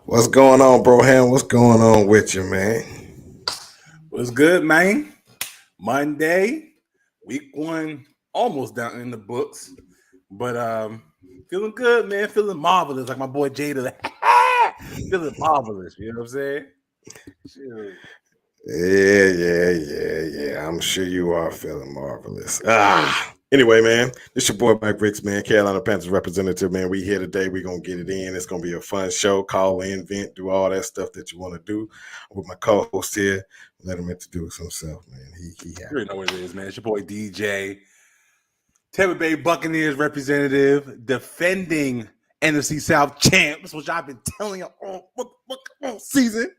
What's going on, bro? Ham? What's going on with you, man? What's good, man? Monday, week one, almost down in the books, but feeling good, man. Feeling marvelous, like my boy Jada. Feeling marvelous. You know what I'm saying? Shoot. Yeah. I'm sure you are feeling marvelous. Anyway, man, this your boy Mike Ricks, man, Carolina Panthers representative, man. We here today. We're gonna get it in. It's gonna be a fun show. Call in, vent, do all that stuff that you want to do. With my co-host here, let him introduce himself, man. He You already know what it is, man. It's your boy DJ, Tampa Bay Buccaneers representative, defending NFC South champs, which I've been telling you all season.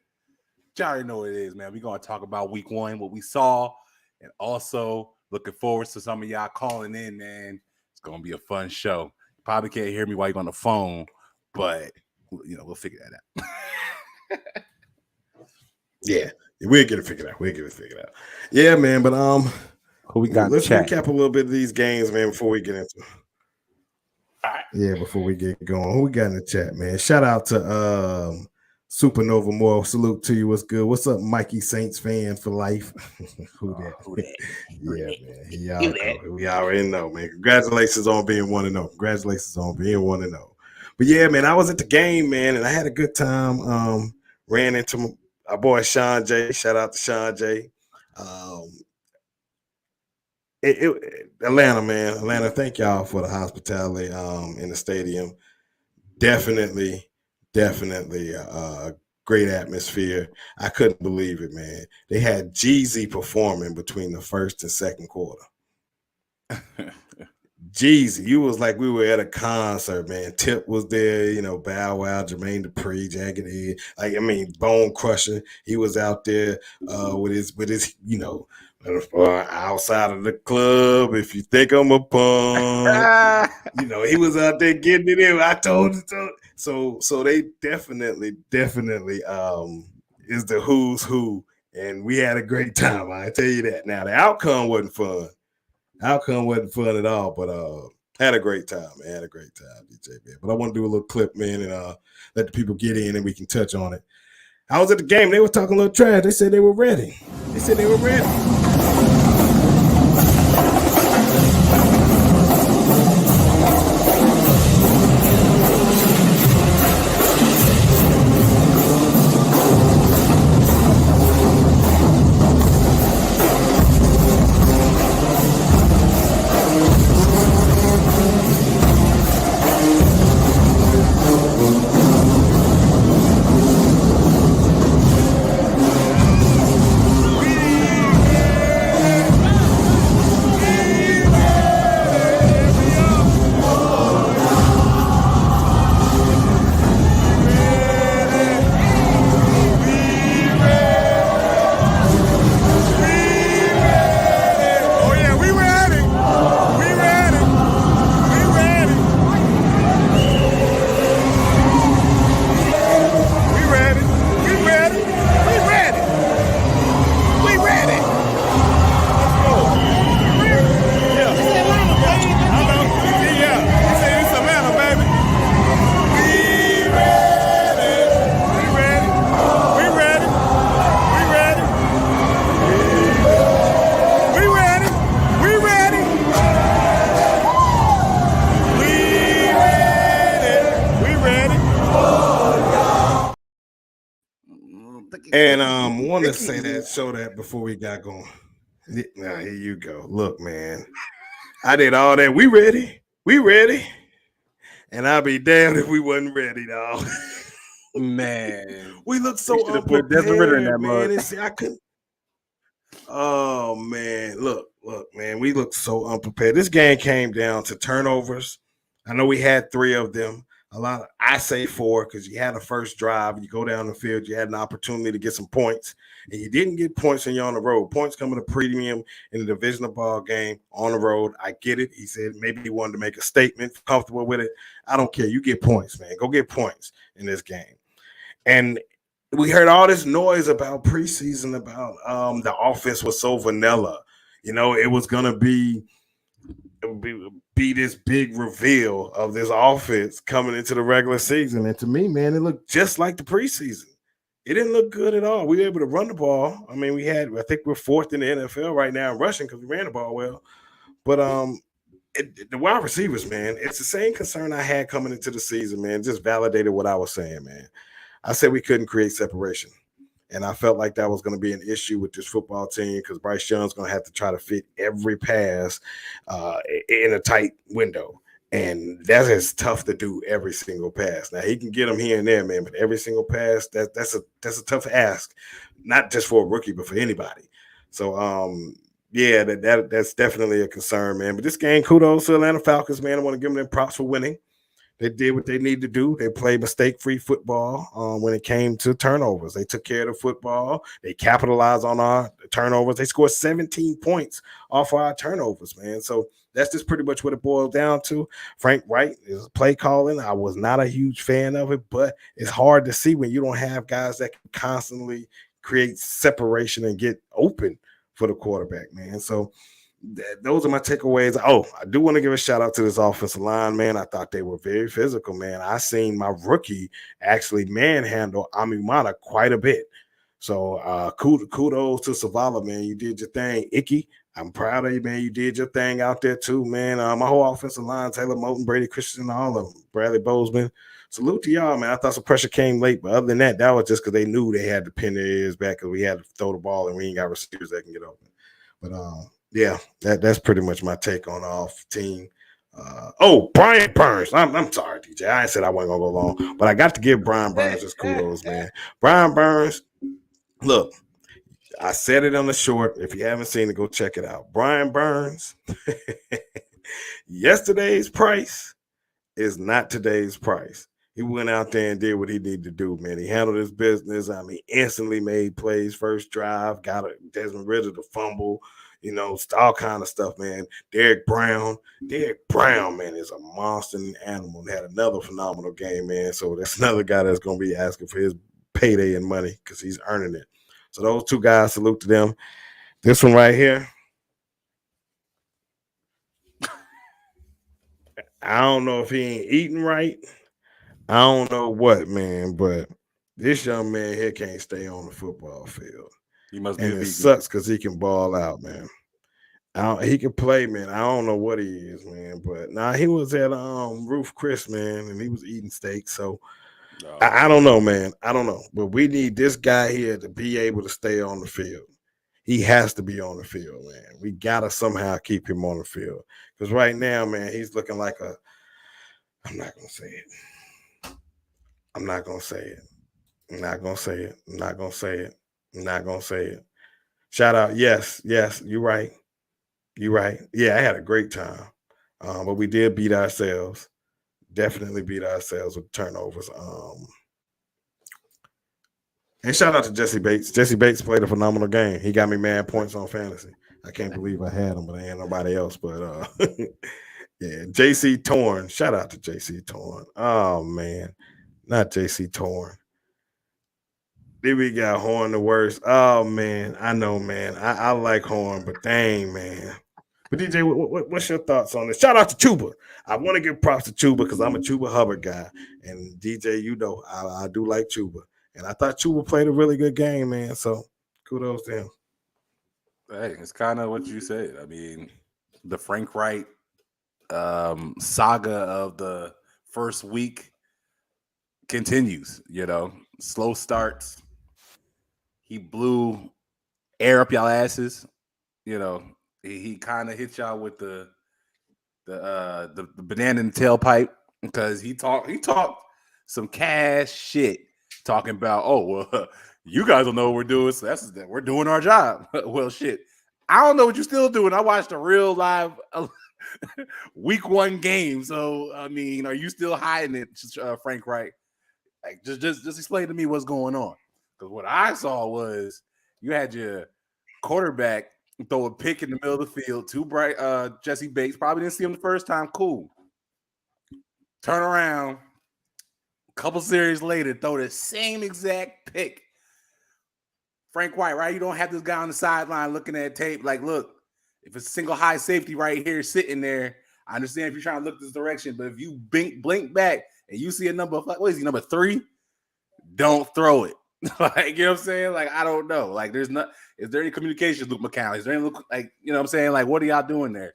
You already know what it is, man. We're gonna talk about week one, what we saw, and also looking forward to some of y'all calling in, man. It's gonna be a fun show. Probably can't hear me while you're on the phone, but we'll figure that out. Yeah, we'll get it figured out. Yeah, man. But who we got? Let's recap a little bit of these games, man, before we get into. All right. Yeah, before we get going, who we got in the chat, man? Shout out to Supernova Moore. Salute to you. What's good? What's up, Mikey Saints fan for life? Who that? Yeah, man. We already know, man. Congratulations on being 1-0. Congratulations on being 1-0. But yeah, man, I was at the game, man, and I had a good time. Ran into our boy Sean J. Shout out to Sean J. Atlanta, man. Atlanta, thank y'all for the hospitality in the stadium. Definitely a great atmosphere. I couldn't believe it, man. They had Jeezy performing between the first and second quarter. Jeezy, you was like we were at a concert, man. Tip was there, Bow Wow, Jermaine Dupri, Jagged Edge, Bone Crusher. He was out there with his outside of the club. If you think I'm a punk, he was out there getting it in. I told you so. So they definitely is the who's who, and we had a great time. I tell you that. Now the outcome wasn't fun. At all, but had a great time, man. Had a great time, DJ, man. But I want to do a little clip, man, and let the people get in and we can touch on it. I was at the game. They were talking a little trash. They said they were ready. And want to say that, show that before we got going. Now here you go. Look, man, I did all that. We ready, and I'll be damned if we wasn't ready, dog. Man, we look so unprepared, man. I couldn't. Oh man, look, man, we look so unprepared. This game came down to turnovers. I know we had 3 of them. I say 4 because you had a first drive. You go down the field, you had an opportunity to get some points, and you didn't get points when you're on the road. Points come at a premium in the divisional ball game on the road. I get it. He said maybe he wanted to make a statement, comfortable with it. I don't care. You get points, man. Go get points in this game. And we heard all this noise about preseason about the offense was so vanilla. It was going to be be this big reveal of this offense coming into the regular season. And to me, man, it looked just like the preseason. It didn't look good at all. We were able to run the ball. I mean, I think we're fourth in the NFL right now in rushing because we ran the ball well. But the wide receivers, man, it's the same concern I had coming into the season, man. Just validated what I was saying, man. I said we couldn't create separation. And I felt like that was going to be an issue with this football team because Bryce Young's going to have to try to fit every pass in a tight window. And that is tough to do every single pass. Now he can get them here and there, man, but every single pass, that's a tough ask, not just for a rookie, but for anybody. So yeah, that's definitely a concern, man. But this game, kudos to Atlanta Falcons, man. I want to give them props for winning. They did what they need to do. They played mistake-free football when it came to turnovers. They took care of the football. They capitalized on our turnovers. They scored 17 points off our turnovers, man. So that's just pretty much what it boils down to. Frank Wright is play calling. I was not a huge fan of it, but it's hard to see when you don't have guys that can constantly create separation and get open for the quarterback, man. So those are my takeaways. Oh, I do want to give a shout out to this offensive line, man. I thought they were very physical, man. I seen my rookie actually manhandle Amimana quite a bit. So kudos to Savala, man. You did your thing. Icky, I'm proud of you, man. You did your thing out there too, man. My whole offensive line, Taylor Moton, Brady Christian, all of them, Bradley Bozeman. Salute to y'all, man. I thought some pressure came late, but other than that, that was just because they knew they had to pin their ears back because we had to throw the ball and we ain't got receivers that can get open. But yeah, that's pretty much my take on off team. Brian Burns. I'm sorry, DJ. I said I wasn't gonna go long, but I got to give Brian Burns his kudos, man. Brian Burns, look, I said it on the short. If you haven't seen it, go check it out. Brian Burns, yesterday's price is not today's price. He went out there and did what he needed to do, man. He handled his business. I mean, instantly made plays, first drive, got Desmond Ridder to fumble, all kind of stuff, man. Derek Brown, man, is a monster animal and had another phenomenal game, man. So that's another guy that's going to be asking for his payday and money because he's earning it. So those two guys, salute to them. This one right here, I don't know if he ain't eating right. I don't know what, man, but this young man here can't stay on the football field. He must be and it sucks because he can ball out, man. He can play, man. I don't know what he is, man, but he was at Roof Chris, man, and he was eating steak. So I don't know, man. I don't know, but we need this guy here to be able to stay on the field. He has to be on the field, man. We gotta somehow keep him on the field because right now, man, he's looking like I'm not gonna say it. I'm not gonna say it. I'm not gonna say it. I'm not gonna say it. I'm not gonna say it. Shout out. Yes, you're right. You're right. Yeah, I had a great time. But we did beat ourselves. Definitely beat ourselves with turnovers. And shout out to Jesse Bates. Jesse Bates played a phenomenal game. He got me mad points on fantasy. I can't believe I had him, but I ain't nobody else. But yeah, JC Torn. Shout out to JC Torn. Oh man. Not JC Torn. Then we got Horn the worst. Oh man, I know, man. I like Horn, but dang, man. But DJ, what's your thoughts on this? Shout out to Chuba. I want to give props to Chuba because I'm a Chuba Hubbard guy, and DJ, I do like Chuba, and I thought Chuba played a really good game, man. So kudos to him. Hey, it's kind of what you said. I mean, the Frank Wright saga of the first week continues. Slow starts. He blew air up y'all asses. He kind of hit y'all with the banana in the tailpipe because he talked some cash shit, talking about you guys don't know what we're doing, so we're doing our job. Well, shit, I don't know what you're still doing. I watched a real live week 1 game, so I mean, are you still hiding it, Frank Wright? Like, just explain to me what's going on. Because what I saw was you had your quarterback throw a pick in the middle of the field to Jesse Bates. Probably didn't see him the first time. Cool. Turn around. A couple series later, throw the same exact pick. Frank White, right? You don't have this guy on the sideline looking at tape like, look, If it's a single high safety right here sitting there, I understand if you're trying to look this direction, but if you blink back and you see a number, what is he, number 3? Don't throw it. Like, you know what I'm saying? Like, I don't know. Like, is there any communication, Luke McCown? Is there any, like, you know what I'm saying? Like, what are y'all doing there?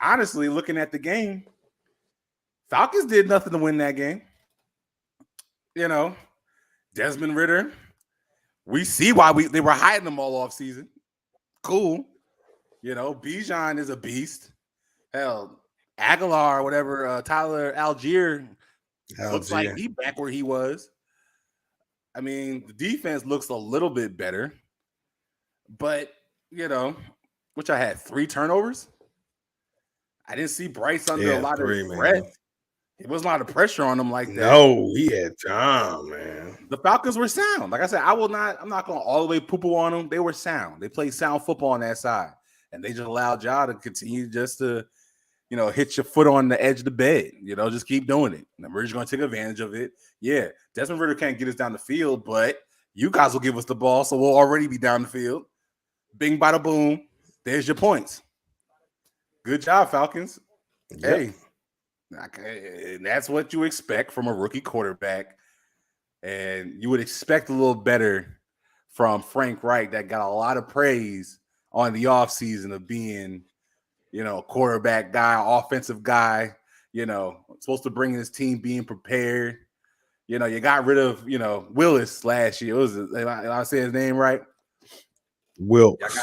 Honestly, looking at the game, Falcons did nothing to win that game. You know, Desmond Ridder, we see why they were hiding them all off season. Cool. You know, Bijan is a beast. Hell, Aguilar, whatever, Tyler Algier looks like he back where he was. I mean, the defense looks a little bit better, but, you know, which I had 3 turnovers. I didn't see Bryce under a lot of stress. It wasn't a lot of pressure on him like that. No, he had time, man. The Falcons were sound. Like I said, I'm not going all the way poo-poo on them. They were sound. They played sound football on that side. And they just allowed y'all to continue just to, you know, hit your foot on the edge of the bed. You know, just keep doing it. And we're just going to take advantage of it. Yeah, Desmond Ridder can't get us down the field, but you guys will give us the ball, so we'll already be down the field. Bing, bada, boom. There's your points. Good job, Falcons. Yep. Hey, that's what you expect from a rookie quarterback. And you would expect a little better from Frank Reich that got a lot of praise on the offseason of being, you know, quarterback guy, offensive guy, you know, supposed to bring his team being prepared. You know, you got rid of, you know, Willis last year. Did I say his name right? Wilkes.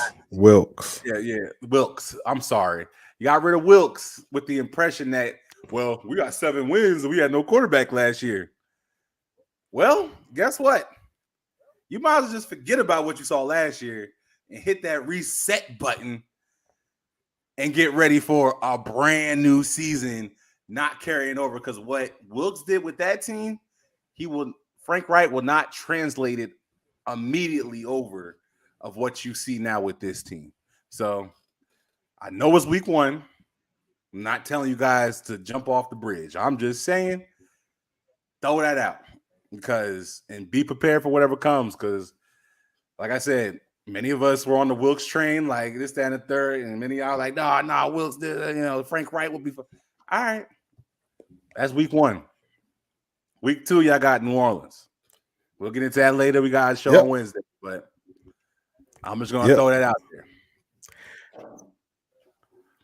Yeah. Wilkes. I'm sorry. You got rid of Wilkes with the impression that, well, we got 7 wins and we had no quarterback last year. Well, guess what? You might as well just forget about what you saw last year and hit that reset button and get ready for a brand new season, not carrying over. Because what Wilkes did with that team, Frank Reich will not translate it immediately over of what you see now with this team. So I know it's week 1. I'm not telling you guys to jump off the bridge. I'm just saying, throw that out and be prepared for whatever comes. Because, like I said, many of us were on the Wilkes train, like this, that, and the third, and many of y'all like, no, Wilkes did, you know, Frank Reich will be fun. All right, that's week 1. Week 2, y'all got New Orleans. We'll get into that later. We got a show on Wednesday, but I'm just gonna throw that out there.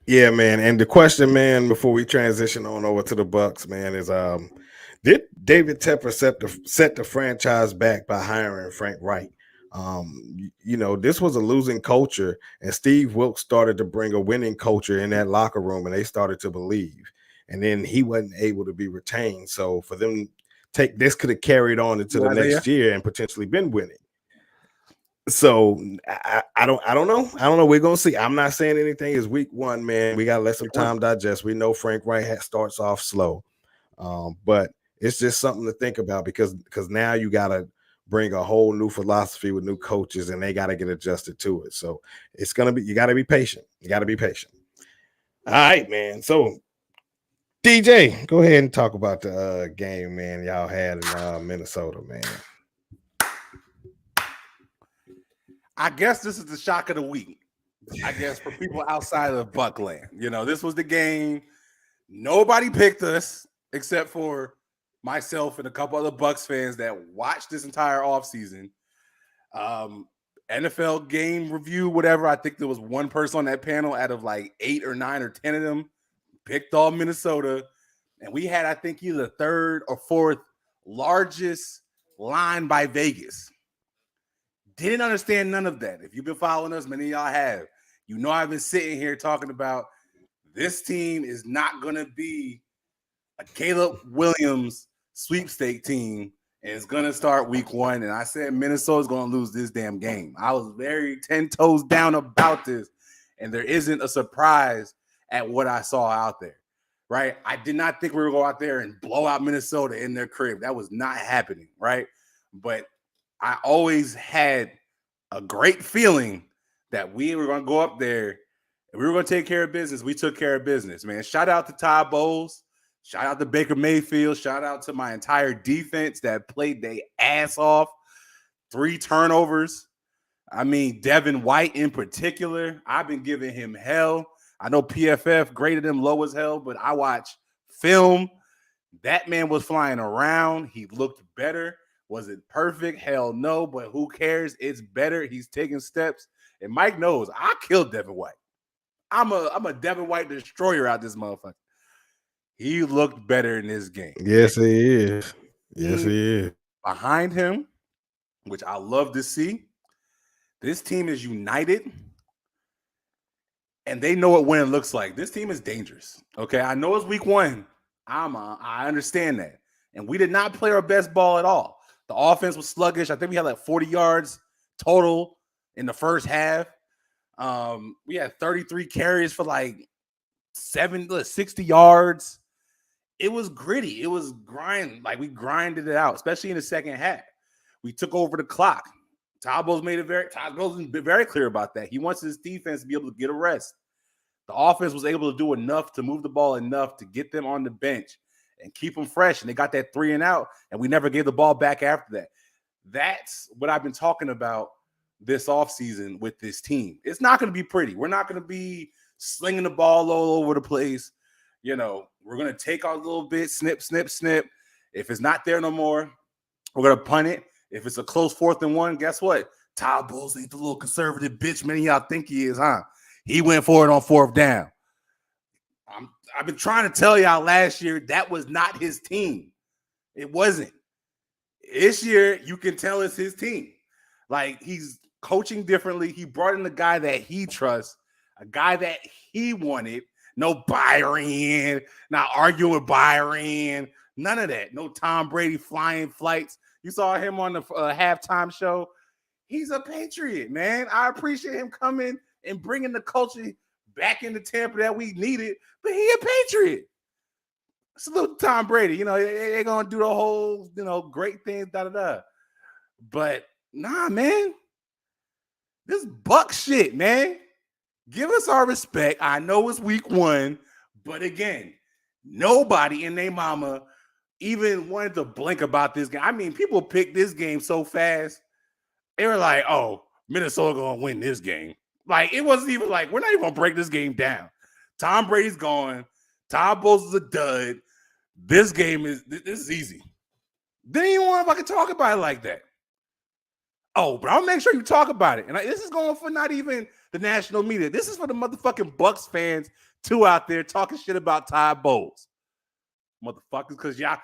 Yeah, man. And the question, man, before we transition on over to the Bucs, man, is did David Tepper set the franchise back by hiring Frank Reich? You know, this was a losing culture, and Steve Wilkes started to bring a winning culture in that locker room, and they started to believe. And then he wasn't able to be retained. So for them, this could have carried on into the next year and potentially been winning. So I don't know. We're gonna see. I'm not saying anything. It's week 1, man. We gotta let some time digest. We know Frank Reich starts off slow, but it's just something to think about because now you gotta bring a whole new philosophy with new coaches, and they gotta get adjusted to it. So it's gonna be. You gotta be patient. All right, man. So DJ, go ahead and talk about the game, man. Y'all had in Minnesota, man. I guess this is the shock of the week. I guess for people outside of Buckland, you know, this was the game. Nobody picked us except for myself and a couple other Bucs fans that watched this entire offseason. NFL game review, whatever. I think there was one person on that panel out of like 8 or 9 or 10 of them picked all Minnesota. And we had, I think, either the 3rd or 4th largest line by Vegas. Didn't understand none of that. If you've been following us, many of y'all have. You know I've been sitting here talking about this team is not going to be a Caleb Williams sweepstake team, and it's going to start week 1. And I said Minnesota's going to lose this damn game. I was very 10 toes down about this, and there isn't a surprise at what I saw out there, right? I did not think we were going to go out there and blow out Minnesota in their crib. That was not happening, right? But I always had a great feeling that we were going to go up there and we were going to take care of business. We took care of business, man. Shout out to Todd Bowles. Shout out to Baker Mayfield. Shout out to my entire defense that played their ass off. 3 turnovers. I mean, Devin White in particular, I've been giving him hell. I know PFF graded him low as hell, but I watch film. That man was flying around. He looked better. Was it perfect? Hell no, but who cares? It's better. He's taking steps. And Mike knows I killed Devin White. I'm a Devin White destroyer out this motherfucker. He looked better in this game. Yes, he is. Yes, he is. Behind him, which I love to see, this team is united. And they know what winning looks like. This team is dangerous. Okay, I know it's week one. I understand that. And we did not play our best ball at all. The offense was sluggish. I think we had like 40 yards total in the first half. We had 33 carries for like 60 yards. It was gritty. It was grind. Like we grinded it out, especially in the second half. We took over the clock. Todd Bowles been very clear about that. He wants his defense to be able to get a rest. The offense was able to do enough to move the ball enough to get them on the bench and keep them fresh. And they got that 3 and out, and we never gave the ball back after that. That's what I've been talking about this offseason with this team. It's not going to be pretty. We're not going to be slinging the ball all over the place. You know, we're going to take our little bit, snip, snip, snip. If it's not there no more, we're going to punt it. If it's a close 4th and 1, guess what? Todd Bowles ain't the little conservative bitch many y'all think he is, huh? He went for it on 4th down. I've been trying to tell y'all last year that was not his team. It wasn't. This year, you can tell it's his team. Like, he's coaching differently. He brought in the guy that he trusts, a guy that he wanted. No Byron, not arguing with Byron. None of that. No Tom Brady flying flights. You saw him on the halftime show. He's a Patriot, man. I appreciate him coming and bringing the culture back into Tampa that we needed, but he a Patriot. Salute Tom Brady. You know, they're going to do the whole, great things, da-da-da. But, nah, man. This Bucs shit, man. Give us our respect. I know it's week one, but again, nobody in their mama even wanted to blink about this game. I mean, people picked this game so fast. They were like, oh, Minnesota going to win this game. Like, it wasn't even like, we're not even going to break this game down. Tom Brady's gone. Todd Bowles is a dud. This is easy. They didn't even want to fucking talk about it like that. Oh, but I'll make sure you talk about it. And this is going for not even the national media. This is for the motherfucking Bucs fans, too, out there talking shit about Todd Bowles. Motherfuckers, because y'all,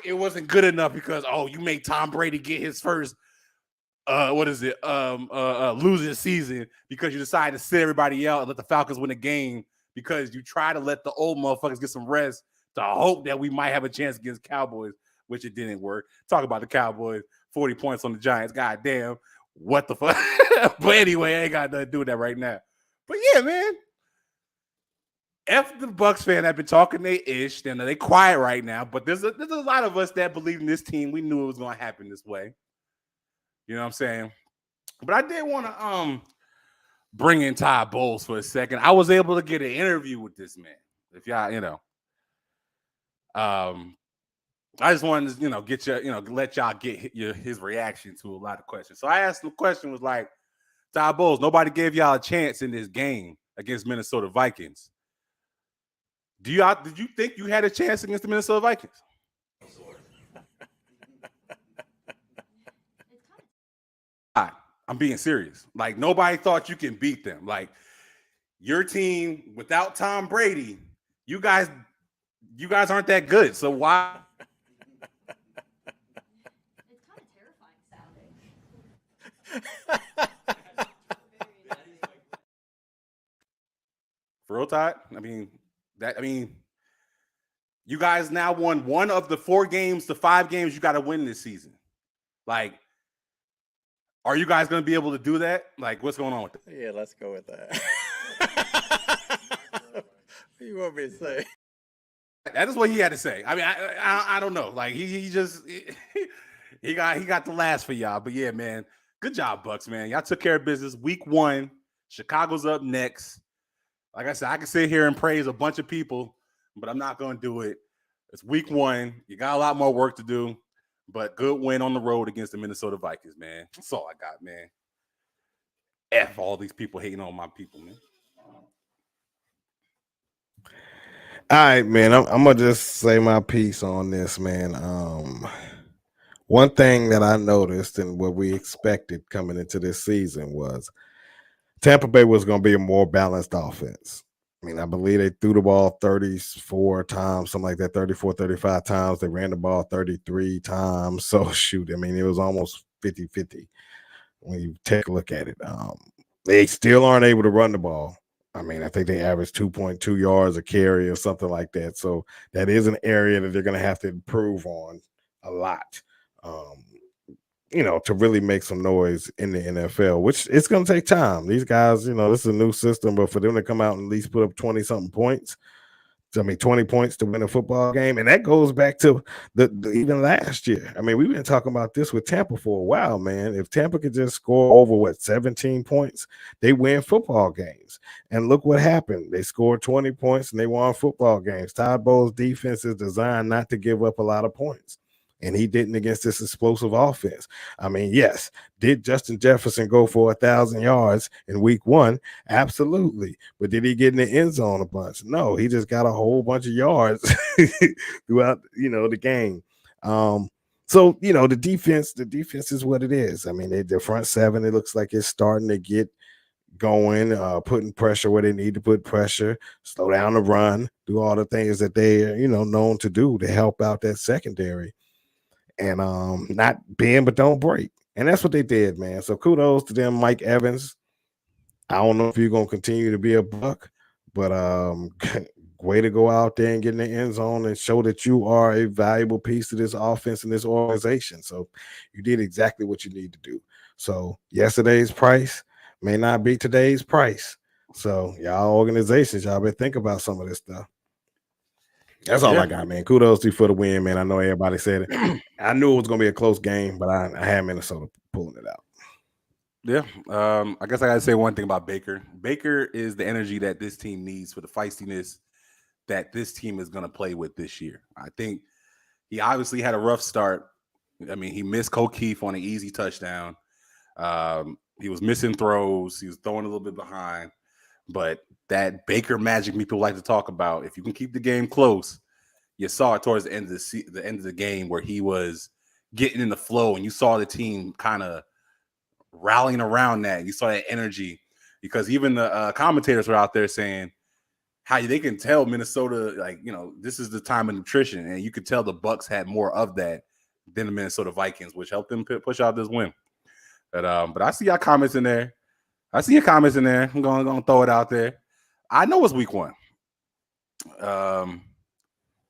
it wasn't good enough because, you made Tom Brady get his first, losing season because you decided to sit everybody out and let the Falcons win a game because you try to let the old motherfuckers get some rest to hope that we might have a chance against Cowboys, which it didn't work. Talk about the Cowboys, 40 points on the Giants. God damn, what the fuck? But anyway, I ain't got nothing to do with that right now. But yeah, man. F the Bucs fan have been talking they ish. Then they quiet right now. But there's a lot of us that believe in this team. We knew it was going to happen this way. You know what I'm saying? But I did want to bring in Todd Bowles for a second. I was able to get an interview with this man. If y'all, I just wanted to, get your, let y'all get his reaction to a lot of questions. So I asked him the question was like, Todd Bowles, nobody gave y'all a chance in this game against Minnesota Vikings. Did you think you had a chance against the Minnesota Vikings? I'm being serious. Like, nobody thought you can beat them. Like, your team without Tom Brady, you guys aren't that good. So why? It's kind of terrifying sounding. For real, Todd? I mean, you guys now won one of the 4 games to 5 games you got to win this season. Like, are you guys going to be able to do that? Like, what's going on with that? Yeah, let's go with that. What do you want me to say? That is what he had to say. I mean, I don't know. Like, he got the last for y'all. But yeah, man, good job, Bucs, man. Y'all took care of business. Week 1, Chicago's up next. Like I said, I can sit here and praise a bunch of people, but I'm not going to do it. It's week 1. You got a lot more work to do, but good win on the road against the Minnesota Vikings, man. That's all I got, man. F all these people hating on my people, man. All right, man. I'm gonna just say my piece on this, man. One thing that I noticed and what we expected coming into this season was Tampa Bay was going to be a more balanced offense. I mean, I believe they threw the ball 34 times, something like that, 34, 35 times. They ran the ball 33 times. So, shoot, I mean, it was almost 50-50 when you take a look at it. They still aren't able to run the ball. I mean, I think they average 2.2 yards a carry or something like that. So that is an area that they're going to have to improve on a lot. To really make some noise in the NFL, which it's going to take time. These guys, this is a new system, but for them to come out and at least put up 20-something points, 20 points to win a football game, and that goes back to the even last year. I mean, we've been talking about this with Tampa for a while, man. If Tampa could just score over 17 points, they win football games. And look what happened. They scored 20 points and they won football games. Todd Bowles' defense is designed not to give up a lot of points. And he didn't against this explosive offense. I mean, yes, did Justin Jefferson go for 1,000 yards in week 1? Absolutely. But did he get in the end zone a bunch? No, he just got a whole bunch of yards throughout, the game. So, the defense is what it is. I mean, the front seven, it looks like it's starting to get going, putting pressure where they need to put pressure, slow down the run, do all the things that they are, known to do to help out that secondary. And not bend but don't break. And that's what they did, man. So kudos to them, Mike Evans. I don't know if you're gonna continue to be a Buck, but way to go out there and get in the end zone and show that you are a valuable piece to this offense and this organization. So you did exactly what you need to do. So yesterday's price may not be today's price. So y'all organizations, y'all better think about some of this stuff. That's all I got, man. Kudos to you for the win, man. I know everybody said it. I knew it was going to be a close game, but I had Minnesota pulling it out. Yeah. I guess I got to say one thing about Baker. Baker is the energy that this team needs for the feistiness that this team is going to play with this year. I think he obviously had a rough start. I mean, he missed O'Keefe on an easy touchdown. He was missing throws. He was throwing a little bit behind. But that Baker magic people like to talk about, if you can keep the game close, you saw it towards the end of the game where he was getting in the flow, and you saw the team kind of rallying around that. You saw that energy because even the commentators were out there saying how they can tell Minnesota, this is the time of nutrition, and you could tell the Bucs had more of that than the Minnesota Vikings, which helped them push out this win. But I see your comments in there. I'm going to throw it out there. I know it's week 1.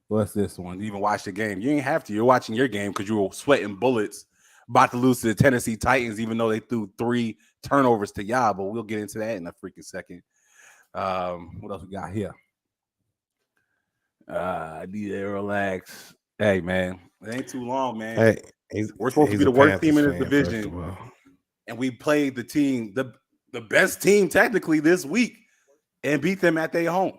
What's this one? You even watch the game. You ain't have to. You're watching your game because you were sweating bullets about to lose to the Tennessee Titans, even though they threw 3 turnovers to y'all. But we'll get into that in a freaking second. What else we got here? I need to relax. Hey, man. It ain't too long, man. Hey, we're supposed to be the worst team in this division. And we played the team, the best team technically this week, and beat them at their home.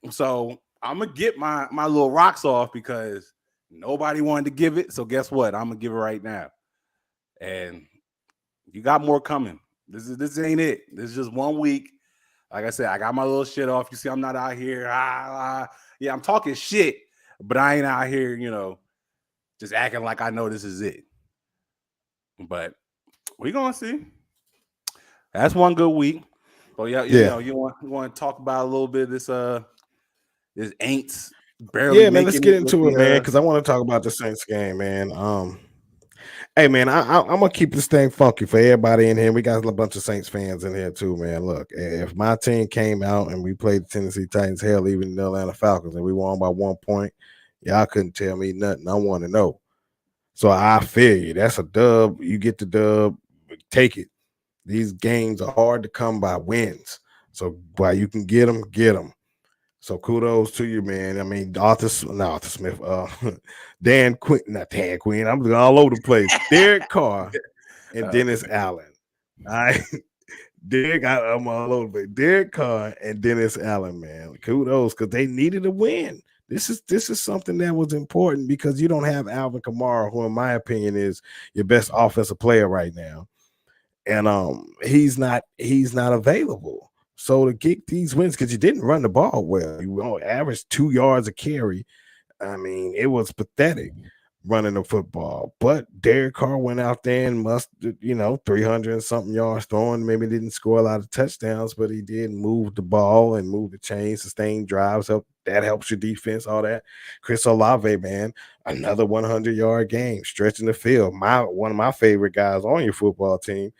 So I'm gonna get my little rocks off because nobody wanted to give it. So guess what? I'm gonna give it right now. And you got more coming. This ain't it. This is just 1 week. Like I said, I got my little shit off. You see, I'm not out here. Yeah, I'm talking shit, but I ain't out here, just acting like I know this is it. But we're gonna see. That's one good week. But you want to talk about a little bit of this Aints barely. Yeah, man, let's get into it, man, because I want to talk about the Saints game, man. Hey, man, I'm gonna keep this thing funky for everybody in here. We got a bunch of Saints fans in here too, man. Look, if my team came out and we played the Tennessee Titans, hell, even the Atlanta Falcons, and we won by 1 point, y'all couldn't tell me nothing. I want to know. So I feel you. That's a dub. You get the dub, take it. These games are hard to come by wins. So while you can get them, get them. So kudos to you, man. I mean, Arthur Smith, Dan Quinn, not Dan Quinn. I'm all over the place. Derek Carr and Dennis Allen. All right. I'm all over the place. Derek Carr and Dennis Allen, man. Kudos, because they needed a win. This is something that was important because you don't have Alvin Kamara, who in my opinion is your best offensive player right now. and he's not available. So to get these wins, because you didn't run the ball well, you averaged 2 yards a carry. I mean, it was pathetic running the football. But Derek Carr went out there and 300 and something yards throwing. Maybe didn't score a lot of touchdowns, but he did move the ball and move the chains, sustain drives. That helps your defense, all that. Chris Olave, man, another 100-yard game, stretching the field. One of my favorite guys on your football team,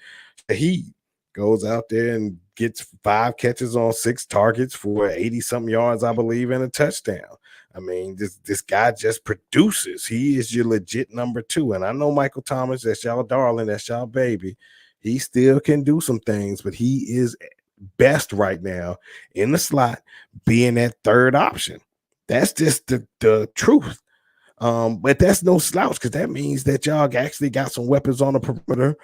he goes out there and gets 5 catches on 6 targets for 80-something yards, I believe, and a touchdown. I mean, this guy just produces. He is your legit number 2. And I know Michael Thomas, that's y'all darling, that's y'all baby. He still can do some things, but he is best right now in the slot, being that third option. That's just the truth. But that's no slouch, because that means that y'all actually got some weapons on the perimeter,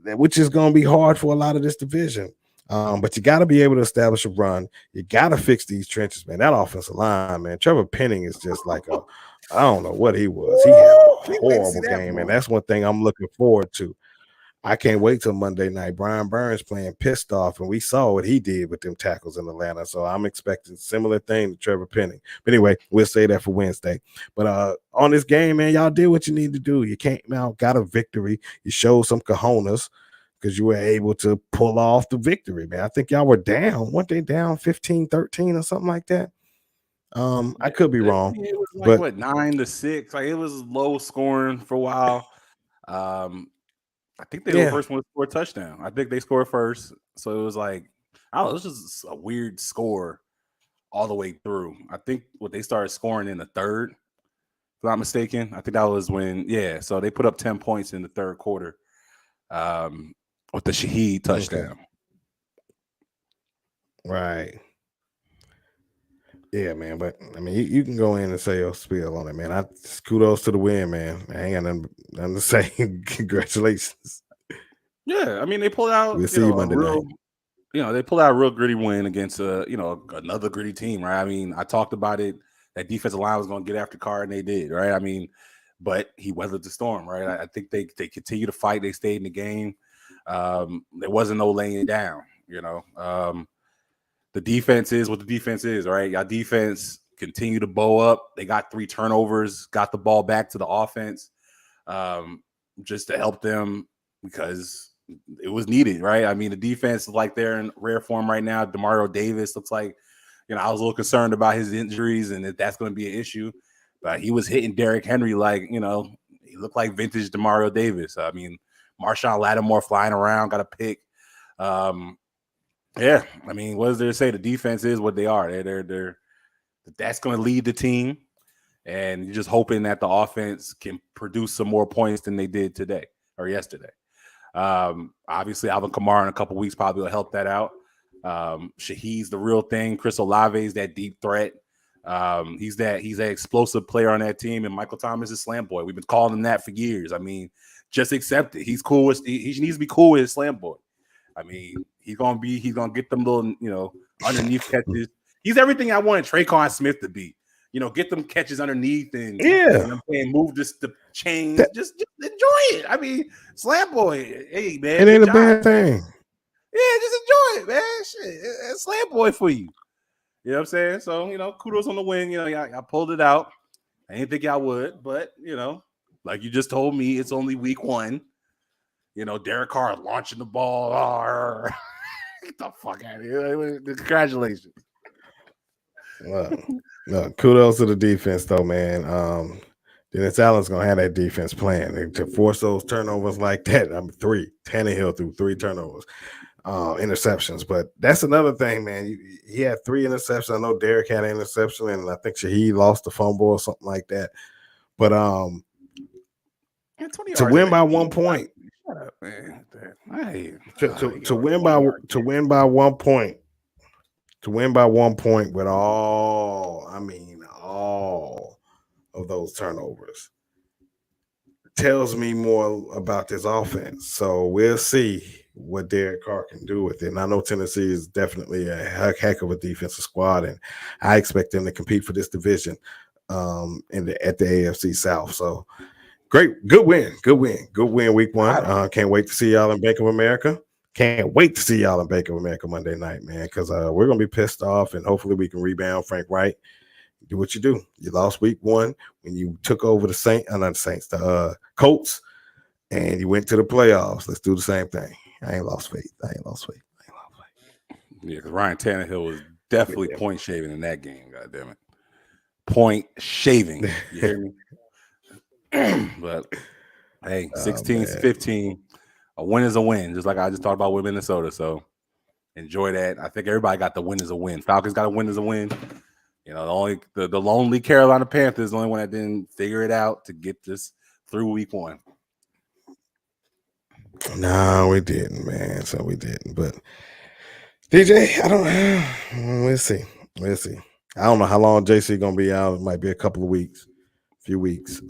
which is going to be hard for a lot of this division. But you got to be able to establish a run. You got to fix these trenches, man. That offensive line, man. Trevor Penning is just like I don't know what he was. He had a horrible game, and that's one thing I'm looking forward to. I can't wait till Monday night. Brian Burns playing pissed off, and we saw what he did with them tackles in Atlanta. So I'm expecting similar thing to Trevor Penning. But anyway, we'll say that for Wednesday. But on this game, man, y'all did what you need to do. You came out, got a victory. You showed some cojones, because you were able to pull off the victory, man. I think y'all were down. Weren't they down 15-13 or something like that? I could be wrong. It was like, what, 9-6? Like, it was low scoring for a while. I think they were the first one to score a touchdown. I think they scored first. So it was like, I don't know, it was just a weird score all the way through. I think they started scoring in the third, if I'm not mistaken. I think that was when, so they put up 10 points in the third quarter with the Shaheed touchdown. Okay. Right. Yeah, man. But I mean, you can go in and say your spiel on it, man. Kudos to the win, man. I ain't got nothing to say. Congratulations. Yeah, I mean, they pulled out. We'll see you Monday night. They pulled out a real gritty win against another gritty team, right? I mean, I talked about it. That defensive line was going to get after Carr, and they did, right? I mean, but he weathered the storm, right? I think they continue to fight. They stayed in the game. There wasn't no laying down, The defense is what the defense is, right? Y'all defense continue to bow up. They got 3 turnovers, got the ball back to the offense just to help them, because it was needed, right? I mean, the defense is like they're in rare form right now. Demario Davis looks like, I was a little concerned about his injuries and if that's going to be an issue. But he was hitting Derrick Henry like, he looked like vintage Demario Davis. I mean, Marshawn Lattimore flying around, got a pick. Yeah, I mean, what is there to say? The defense is what they are. They're that's going to lead the team, and you're just hoping that the offense can produce some more points than they did today or yesterday. Obviously, Alvin Kamara in a couple weeks probably will help that out. Shaheed's the real thing. Chris Olave is that deep threat. He's that explosive player on that team, and Michael Thomas is slam boy. We've been calling him that for years. I mean, just accept it. He's cool with he needs to be cool with his slam boy. I mean, he's gonna get them little, underneath catches. He's everything I wanted Traquan Smith to be. Get them catches underneath and move the chains. Just enjoy it. I mean, slam boy, hey man, it ain't a bad thing. Yeah, just enjoy it, man. Shit, it's slam boy for you. You know what I'm saying? So kudos on the win. I pulled it out. I didn't think I would, but like you just told me, it's only week 1. Derek Carr launching the ball. Get the fuck out of here. Congratulations. Well, kudos to the defense, though, man. Dennis Allen's going to have that defense playing. To force those turnovers like that, 3. Tannehill threw 3 turnovers, interceptions. But that's another thing, man. He had 3 interceptions. I know Derek had an interception, and I think Shaheed lost the fumble or something like that. But to win by 1 point. Shut up, man. To win by 1 point. To win by 1 point with all of those turnovers tells me more about this offense. So we'll see what Derek Carr can do with it. And I know Tennessee is definitely a heck of a defensive squad, and I expect them to compete for this division at the AFC South. So Great, good win week one. Can't wait to see y'all in Bank of America. Can't wait to see y'all in Bank of America Monday night, man, because we're gonna be pissed off, and hopefully we can rebound. Frank Wright, do what you do. You lost week one when you took over the Colts, and you went to the playoffs. Let's do the same thing. I ain't lost faith. Yeah, because Ryan Tannehill was definitely point shaving in that game. God damn it, point shaving. You hear me? But hey, 16-15, a win is a win, just like I just talked about with Minnesota. So enjoy that. I think everybody got the win is a win. Falcons got a win is a win. You know, the lonely Carolina Panthers, the only one that didn't figure it out to get this through week one. No, we didn't, man. So we didn't. But DJ, I don't. We'll see. I don't know how long JC gonna be out. It might be a couple of weeks. Few weeks.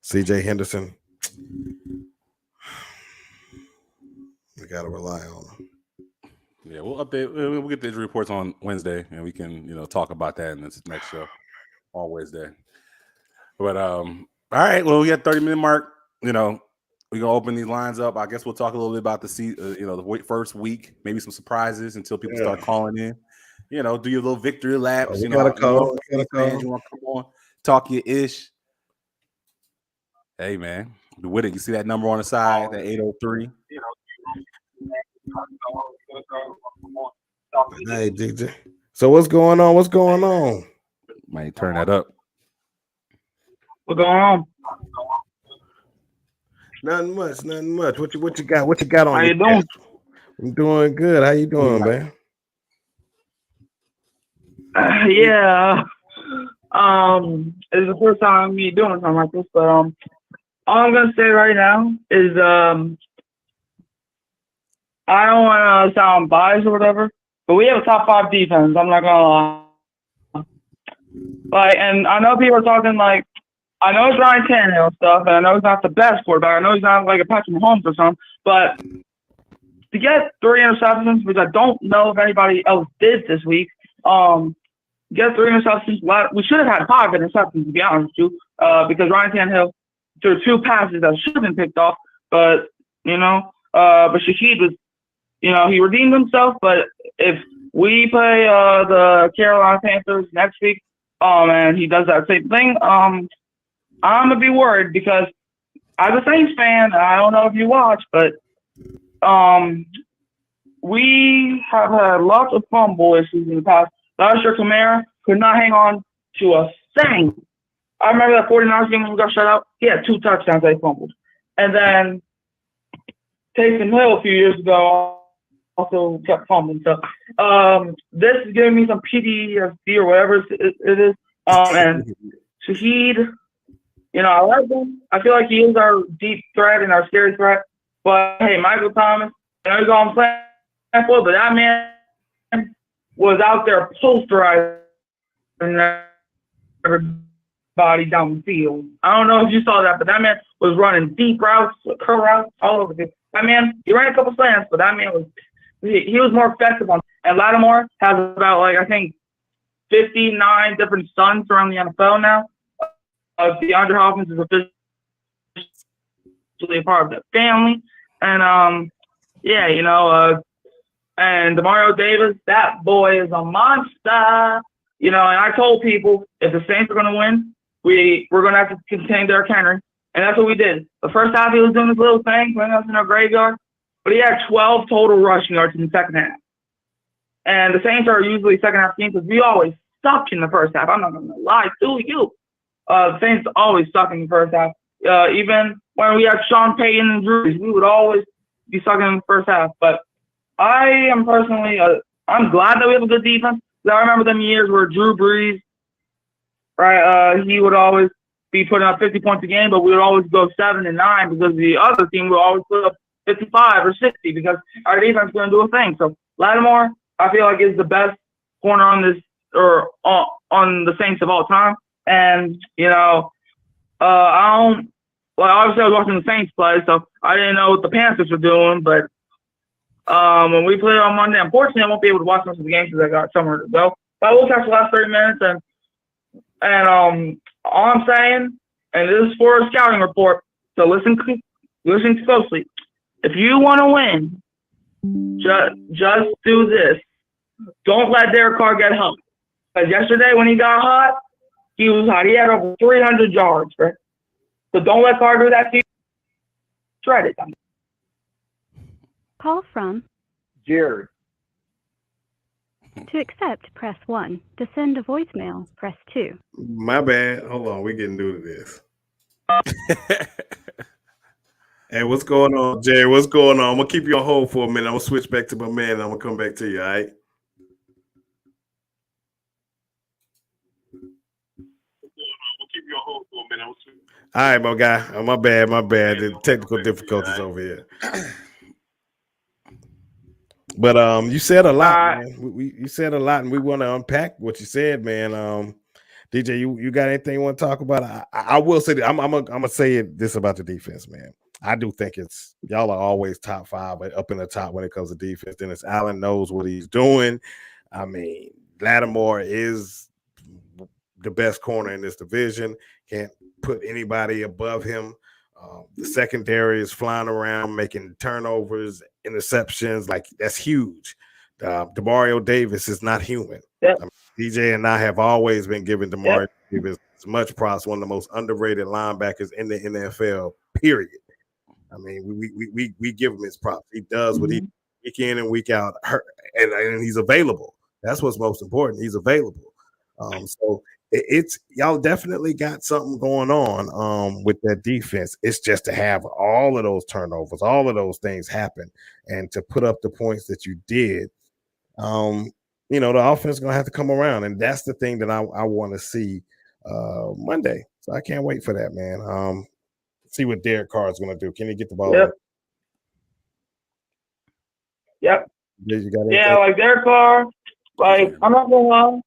CJ Henderson, we gotta rely on him. Yeah, we'll update. We'll get the reports on Wednesday, and we can talk about that in this next show on Wednesday. But all right. Well, we got 30-minute mark. We're gonna open these lines up. I guess we'll talk a little bit about the first week, maybe some surprises until people start calling in. Do your little victory laps. You gotta call. You want to come on, talk your ish. Hey, man, with it. You see that number on the side, that 803. Hey, DJ. So what's going on? Might turn that up. What's going on? Nothing much. What you got? What you got on? How you doing? I'm doing good. How you doing, man? Yeah. It's the first time me doing something like this, but all I'm gonna say right now is I don't want to sound biased or whatever, but we have a top 5 defense. I'm not gonna lie. And I know people are talking like, I know it's Ryan Tannehill stuff, and I know he's not the best quarterback. I know he's not like a Patrick Mahomes or something, but to get 3 interceptions, which I don't know if anybody else did this week, get 3 interceptions. We should have had 5 interceptions, to be honest with you, because Ryan Tannehill threw 2 passes that should have been picked off, but Shaheed was, he redeemed himself. But if we play the Carolina Panthers next week, and he does that same thing, I'm gonna be worried, because as a Saints fan, I don't know if you watch, but we have had lots of fumble issues in the past. Last year, Kamara could not hang on to a thing. I remember that 49ers game when we got shut out. He had 2 touchdowns that he fumbled. And then Taysom Hill a few years ago also kept fumbling. So this is giving me some PTSD or whatever it is. And Shaheed, I like him. I feel like he is our deep threat and our scary threat. But, hey, Michael Thomas, he's on playing for, but that man was out there posterizing everybody down the field. I don't know if you saw that, but that man was running deep routes, curl routes, all over the field. That man, he ran a couple slants, but that man he was more effective on. And Lattimore has about, I think, 59 different sons around the NFL now. DeAndre Hopkins is officially a part of that family. And, and DeMario Davis, that boy is a monster. And I told people, if the Saints are going to win, we're going to have to contain Derrick Henry. And that's what we did. The first half, he was doing this little thing, playing us in our graveyard. But he had 12 total rushing yards in the second half. And the Saints are usually second half teams, because we always suck in the first half. I'm not going to lie to you. The Saints always suck in the first half. Even when we had Sean Payton and Drew, we would always be sucking in the first half. But I am personally, I'm glad that we have a good defense. I remember them years where Drew Brees, right, he would always be putting up 50 points a game, but we would always go 7 and 9 because the other team would always put up 55 or 60 because our defense is going to do a thing. So Lattimore, I feel like, is the best corner on this or on the Saints of all time. And obviously I was watching the Saints play, so I didn't know what the Panthers were doing. But when we play on Monday, unfortunately, I won't be able to watch most of the games because I got somewhere to go. But I will catch the last 30 minutes, and all I'm saying and this is for a scouting report, so listen closely. If you want to win, just do this. Don't let Derek Carr get home. Because yesterday when he got hot, he was hot. He had over 300 yards, right? So don't let Carr do that to you. Shred it. Call from Jared. to accept, press 1. To send a voicemail, press 2. My bad. Hold on. We're getting new to this. Hey, what's going on, Jay? What's going on? I'm going to keep you on hold for a minute. I'm going to switch back to my man. And I'm going to come back to you, all right? All right, my guy. Oh, my bad. The technical difficulties over here. But you said a lot, man. You said a lot, and we want to unpack what you said, man. DJ, you got anything you want to talk about? I will say that I'm gonna say this about the defense, man. I do think it's y'all are always top 5, up in the top when it comes to defense. Dennis Allen knows what he's doing. I mean, Lattimore is the best corner in this division. Can't put anybody above him. The secondary is flying around, making turnovers, interceptions. Like, that's huge. Demario Davis is not human. Yep. I mean, DJ and I have always been giving Demario Davis as much props, one of the most underrated linebackers in the NFL, period. I mean, we give him his props. He does what he week in and week out, and he's available. That's what's most important. He's available. So it's y'all definitely got something going on with that defense. It's just to have all of those turnovers, all of those things happen, and to put up the points that you did. The offense is gonna have to come around, and that's the thing that I want to see Monday. So I can't wait for that, man. See what Derek Carr is gonna do. Can he get the ball? Yep. You got yeah, like Derek Carr. Like, I'm not gonna lie.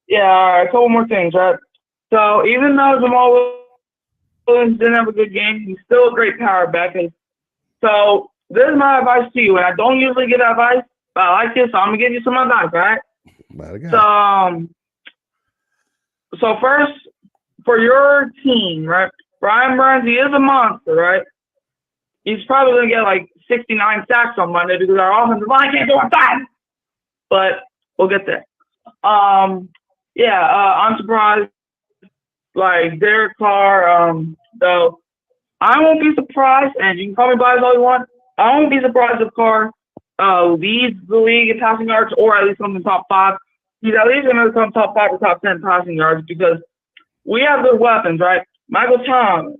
Yeah, all right, a couple more things, right? So even though Jamal Williams didn't have a good game, he's still a great power back. So this is my advice to you, and I don't usually give advice, but I like this, so I'm gonna give you some advice, right? So first, for your team, right? Brian Burns, he is a monster, right? He's probably gonna get like 69 sacks on Monday because our offensive line can't go inside. But we'll get there. I'm surprised. Like Derek Carr, so I won't be surprised, and you can call me biased all you want. I won't be surprised if Carr leads the league in passing yards, or at least comes in top 5. He's at least going to come top 5 or top 10 passing yards because we have good weapons, right? Michael Thomas,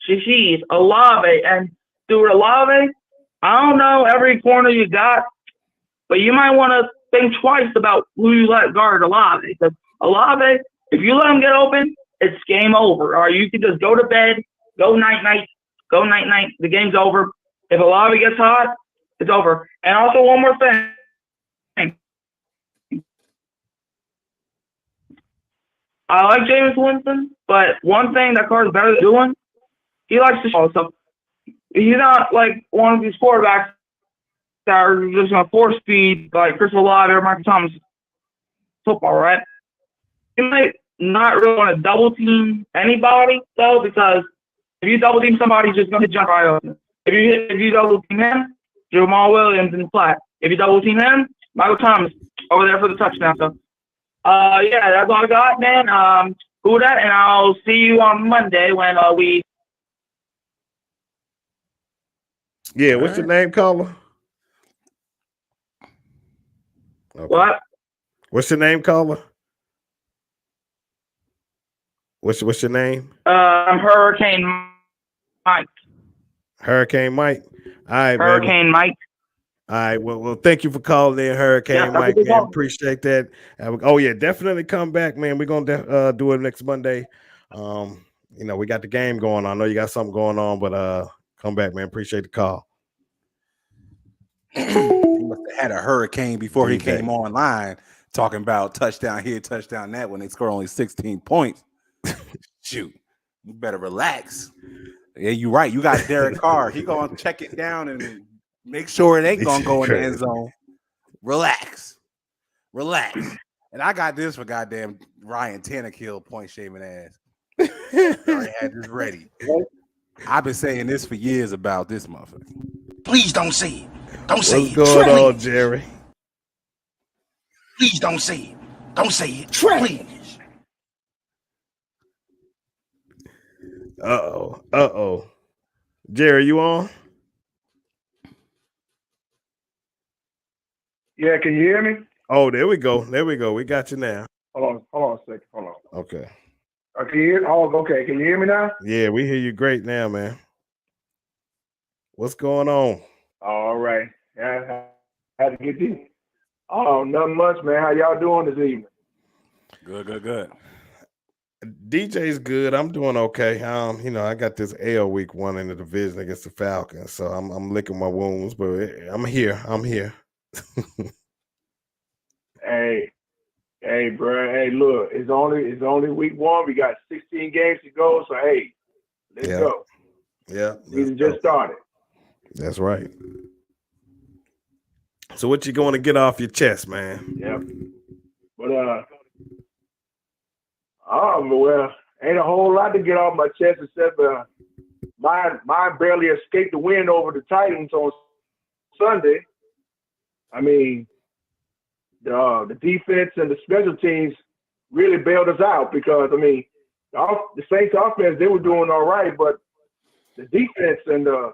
Shashish, Olave, and Stuart Olave. I don't know every corner you got, but you might want to think twice about who you let guard Olave. Because Olave, if you let him get open, it's game over. Or you can just go to bed, go night-night. The game's over. If Olave gets hot, it's over. And also one more thing. I like Jameis Winston, but one thing that Carr's better at doing, he likes to show. So he's not like one of these quarterbacks that are just going to force feed like Chris Olave or Michael Thomas football, right? He might not really want to double team anybody though, because if you double team somebody, he's just going to jump right open. If you double team him, Jamal Williams in the flat. If you double team him, Michael Thomas over there for the touchdown. So that's all I got, man. Who that? And I'll see you on Monday when we. Yeah, what's your name, caller? Okay. What? What's your name, caller? What's your name? I'm Hurricane Mike. Hurricane Mike. All right, Hurricane baby. Mike. All right. Well, thank you for calling in, Hurricane Mike, man. Appreciate that. Definitely come back, man. We're gonna do it next Monday. We got the game going on. I know you got something going on, but come back, man. Appreciate the call. He must have had a hurricane before he came online talking about touchdown here, touchdown that when they score only 16 points. Shoot, you better relax. Yeah, you're right. You got Derek Carr. He gonna check it down and make sure it ain't gonna go in the end zone. Relax. And I got this for goddamn Ryan Tannehill point shaving ass. I already had this ready. What? I've been saying this for years about this motherfucker. Please don't say it. Don't say What's it. going Please. on, Jerry? Please don't say it. Don't say it. Trash. Please. Uh-oh. Jerry, you on? Yeah, can you hear me? Oh, there we go. We got you now. Hold on a second. Hold on. Okay. Can you hear? Oh, okay. Can you hear me now? Yeah, we hear you great now, man. What's going on? All right. Yeah, I had to get these. Oh, nothing much, man. How y'all doing this evening? Good. DJ's good. I'm doing okay. I got this L week 1 in the division against the Falcons, so I'm licking my wounds, but I'm here. Hey, bro. Hey, look, it's only week 1. We got 16 games to go, so hey, let's go. Yeah. We just started. That's right. So what you going to get off your chest, man? Yep. But well, ain't a whole lot to get off my chest except mine barely escaped the win over the Titans on Sunday. I mean, the defense and the special teams really bailed us out because the Saints offense, they were doing all right, but the defense and the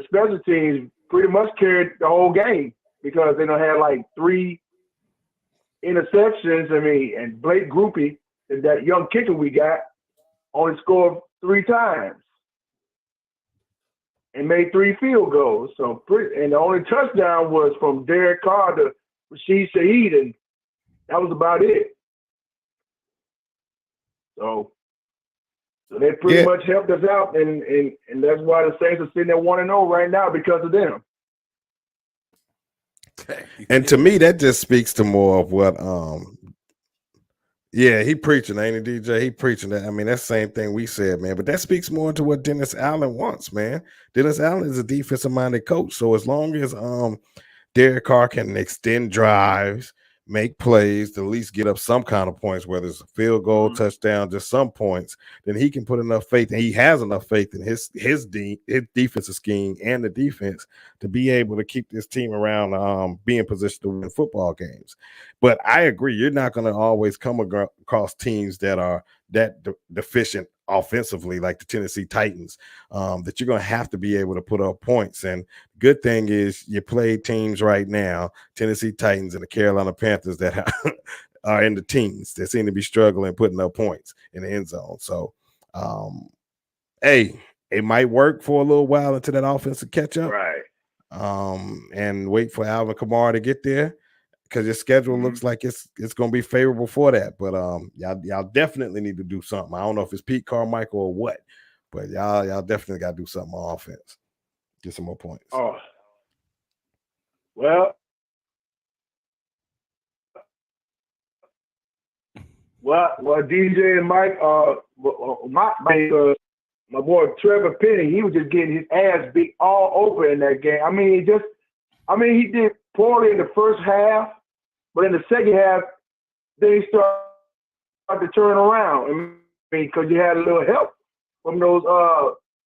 special teams pretty much carried the whole game because they don't have like 3 interceptions. And Blake Groupie, that young kicker we got, only scored 3 times and made 3 field goals. And the only touchdown was from Derek Carr to Rashid Shaheed, and that was about it. So they pretty much helped us out, and that's why the Saints are sitting at 1-0 right now because of them. And to me, that just speaks to more of what he preaching, ain't he, DJ? He preaching that. That's the same thing we said, man. But that speaks more to what Dennis Allen wants, man. Dennis Allen is a defensive-minded coach, so as long as Derek Carr can extend drives, make plays, to at least get up some kind of points, whether it's a field goal, touchdown, just some points, then he can put enough faith, and he has enough faith in his defensive scheme and the defense to be able to keep this team around being positioned to win football games. But I agree, you're not going to always come across teams that are that deficient offensively, like the Tennessee Titans, that you're going to have to be able to put up points. And good thing is you play teams right now, Tennessee Titans and the Carolina Panthers, that are in the teens that seem to be struggling putting up points in the end zone. So, it might work for a little while until that offense will catch up, right? And wait for Alvin Kamara to get there, because your schedule looks like it's going to be favorable for that. But y'all definitely need to do something. I don't know if it's Pete Carmichael or what, but y'all definitely got to do something on offense. Get some more points. Oh, well, DJ and Mike, my boy Trevor Penny, he was just getting his ass beat all over in that game. He did poorly in the first half, but in the second half, then he started to turn around. Because you had a little help from those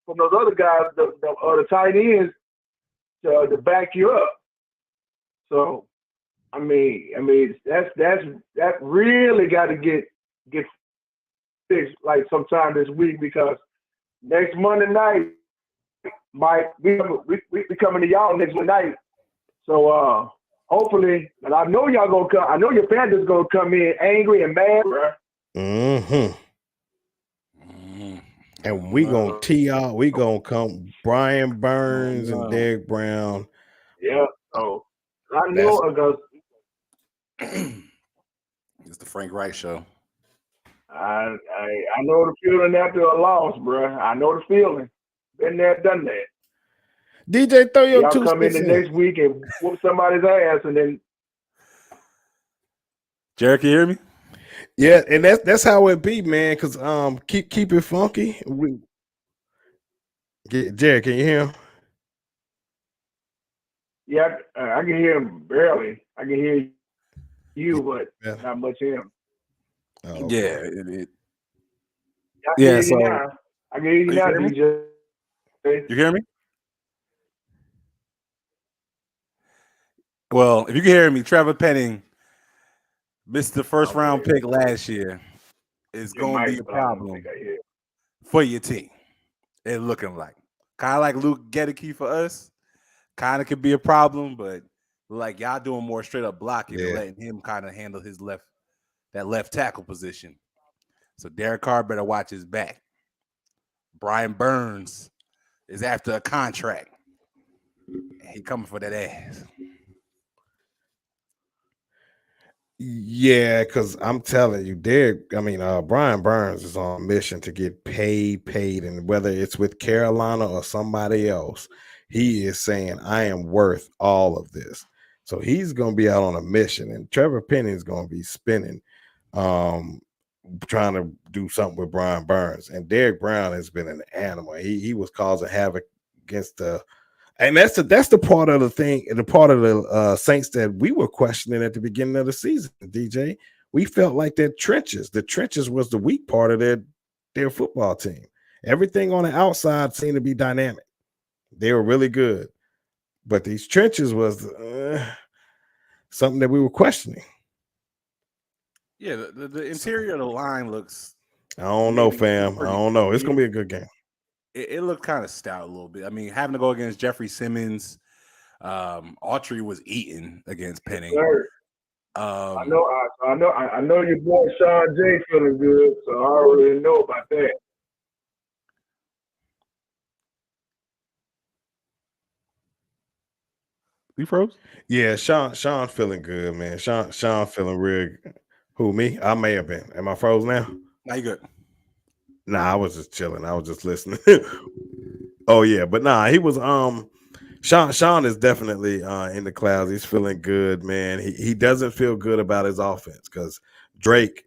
other guys, the tight ends, to back you up. So, that really got to get fixed like sometime this week, because next Monday night, Mike, we coming to y'all next night. So hopefully, and I know y'all gonna come. I know your Panthers gonna come in angry and mad, bro. And we gonna tee y'all. We gonna come Brian Burns and Derek Brown. Yeah. Oh, I know because it's the Frank Wright show. I know the feeling after a loss, bro. I know the feeling. Been there, done that. DJ, throw your y'all 2 come in the next week and whoop somebody's ass, and then. Jared, can you hear me? Yeah, and that's how it be, man. Because keep it funky. Jared, can you hear him? Yeah, I can hear him barely. I can hear you, but not much him. Oh, okay. Yeah, I can Yeah, hear you so now. I can hear you now, hear me? DJ. You hear me? Well, if you can hear me, Trevor Penning missed the first round pick last year. It's Your going to mic be a is loud. I problem think I hear. for your team. It's looking like kind of like Luke Gedeke for us. Kind of could be a problem, but like y'all doing more straight up blocking and letting him kind of handle his left tackle position. So Derek Carr better watch his back. Brian Burns is after a contract. He coming for that ass. Yeah, because I'm telling you, Brian Burns is on a mission to get paid, and whether it's with Carolina or somebody else, he is saying, I am worth all of this. So he's going to be out on a mission, and Trevor Penny is going to be spinning, trying to do something with Brian Burns. And Derek Brown has been an animal. He was causing havoc against and that's the part of the thing, the part of the Saints that we were questioning at the beginning of the season, DJ. We felt like the trenches was the weak part of their football team. Everything on the outside seemed to be dynamic. They were really good. But these trenches was something that we were questioning. Yeah, the interior of the line looks. I don't know, fam. I don't know. It's going to be a good game. It looked kind of stout a little bit. I mean, having to go against Jeffrey Simmons, Autry was eating against Penny. I know your boy Sean J feeling good, so I already know about that. You froze? Yeah, Sean feeling good, man. Sean feeling real. Who, me? I may have been. Am I froze now? Now you good. Nah, I was just chilling. I was just listening. Oh yeah, but nah, he was Sean is definitely in the clouds. He's feeling good, man. He doesn't feel good about his offense because Drake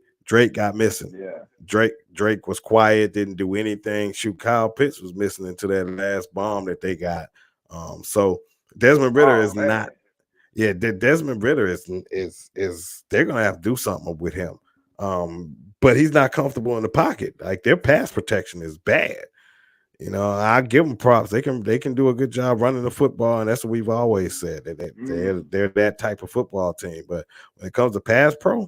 got missing. Yeah. Drake was quiet, didn't do anything. Shoot, Kyle Pitts was missing into that last bomb that they got. So Desmond Ridder is not. Yeah, Desmond Ridder is they're gonna have to do something with him. But he's not comfortable in the pocket. Like their pass protection is bad. You know, I give them props. They can do a good job running the football, and that's what we've always said. They're that type of football team. But when it comes to pass pro,